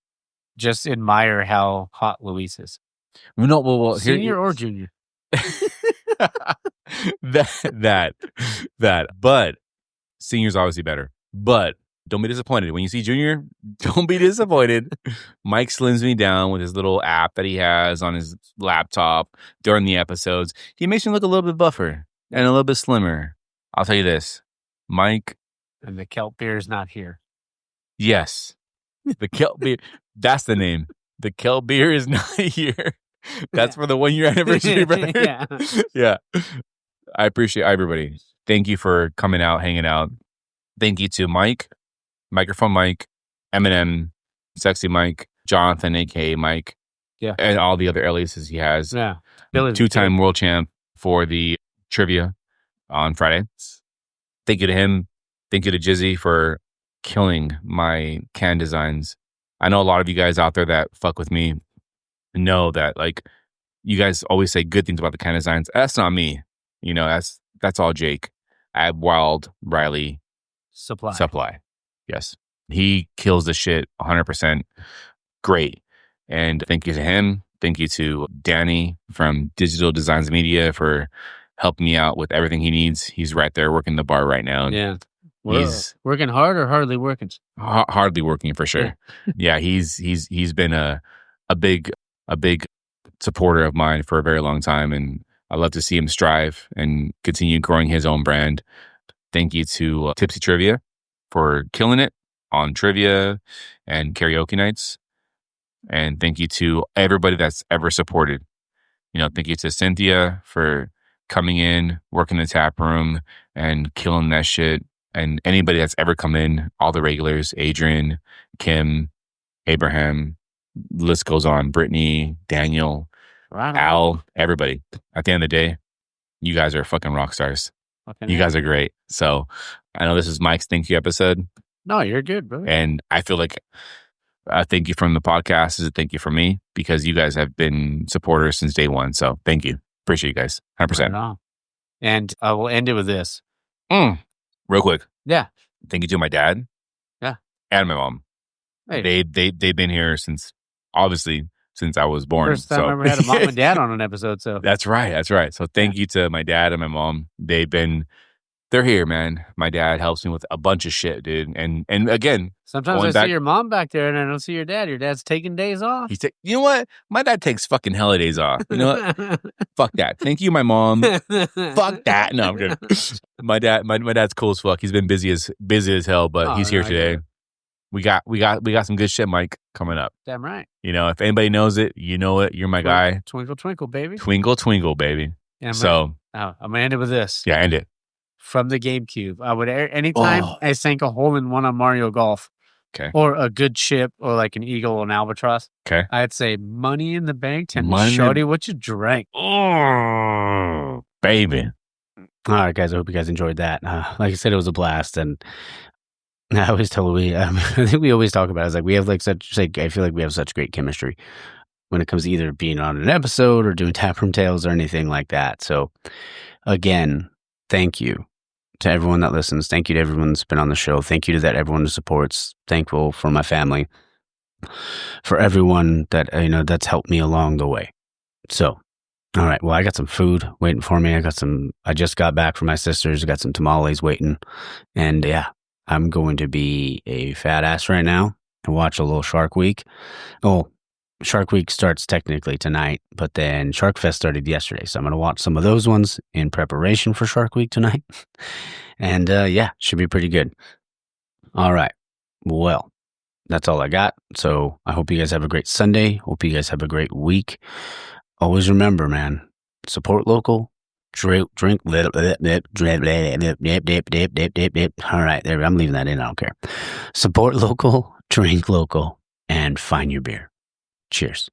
just admire how hot Luis is. No, well, senior or junior? that. But senior's obviously better. But don't be disappointed. When you see junior, don't be disappointed. Mike slims me down with his little app that he has on his laptop during the episodes. He makes me look a little bit buffer and a little bit slimmer. I'll tell you this, Mike. And the kelp beer is not here. Yes. The kelp beer. That's the name. The kelp beer is not here. That's for the 1 year anniversary, brother. Yeah. I appreciate everybody. Thank you for coming out, hanging out. Thank you to Mike, Microphone Mike, Eminem, Sexy Mike, Jonathan, aka Mike, and all the other aliases he has. Yeah. 2-time world champ for the trivia on Friday. Thank you to him. Thank you to Jizzy for killing my can designs. I know a lot of you guys out there that fuck with me know that, like, you guys always say good things about the can designs. That's not me. You know, that's all Jake. I have Wild Riley Supply. Yes. He kills the shit 100%. Great. And thank you to him. Thank you to Danny from Digital Designs Media for helping me out with everything he needs. He's right there working the bar right now. Yeah. He's working hard or hardly working? Hardly working for sure. Yeah, he's been a big supporter of mine for a very long time, and I love to see him strive and continue growing his own brand. Thank you to Tipsy Trivia for killing it on trivia and karaoke nights. And thank you to everybody that's ever supported. You know, thank you to Cynthia for coming in, working the tap room and killing that shit. And anybody that's ever come in, all the regulars, Adrian, Kim, Abraham, list goes on, Brittany, Daniel, Al, everybody. At the end of the day, you guys are fucking rock stars. You guys are great. So I know this is Mike's thank you episode. No, you're good, brother. And I feel like a thank you from the podcast is a thank you from me because you guys have been supporters since day one. So thank you. Appreciate you guys. 100%. Right. And I will end it with this. Real quick. Yeah. Thank you to my dad. Yeah. And my mom. Hey. They've been here since I was born. First time I ever had a mom and dad on an episode. So That's right. So thank you to my dad and my mom. They're here, man. My dad helps me with a bunch of shit, dude. And again, sometimes I see your mom back there and I don't see your dad. Your dad's taking days off. You know what? My dad takes fucking holidays off. You know what? Fuck that. Thank you, my mom. Fuck that. No, I'm kidding. My dad's cool as fuck. He's been busy as hell, but he's here today. We got some good shit, Mike, coming up. Damn right. You know, if anybody knows it, you know it. You're my guy. Twinkle, twinkle, baby. Twinkle, twinkle, baby. Yeah, so I'm gonna end it with this. Yeah, end it. From the GameCube, I would anytime I sank a hole in one on Mario Golf, okay, or a good ship, or like an eagle or an albatross, okay, I'd say money in the bank. Tell me, shorty, what you drank? Oh, baby. All right, guys. I hope you guys enjoyed that. Like I said, it was a blast, and I always tell Louis. I think we always talk about it. It's like we have I feel like we have such great chemistry when it comes to either being on an episode or doing Taproom Tales or anything like that. So, again, thank you to everyone that listens. Thank you to everyone that's been on the show. Thank you to everyone who supports. Thankful for my family, for everyone that that's helped me along the way. So, all right. Well, I got some food waiting for me. I just got back from my sister's. I got some tamales waiting, and yeah, I'm going to be a fat ass right now and watch a little Shark Week. Oh, Shark Week starts technically tonight, but then Shark Fest started yesterday. So I'm going to watch some of those ones in preparation for Shark Week tonight. And yeah, should be pretty good. All right. Well, that's all I got. So I hope you guys have a great Sunday. Hope you guys have a great week. Always remember, man, support local. Drink. All right, there. I'm leaving that in. I don't care. Support local, drink local, and find your beer. Cheers.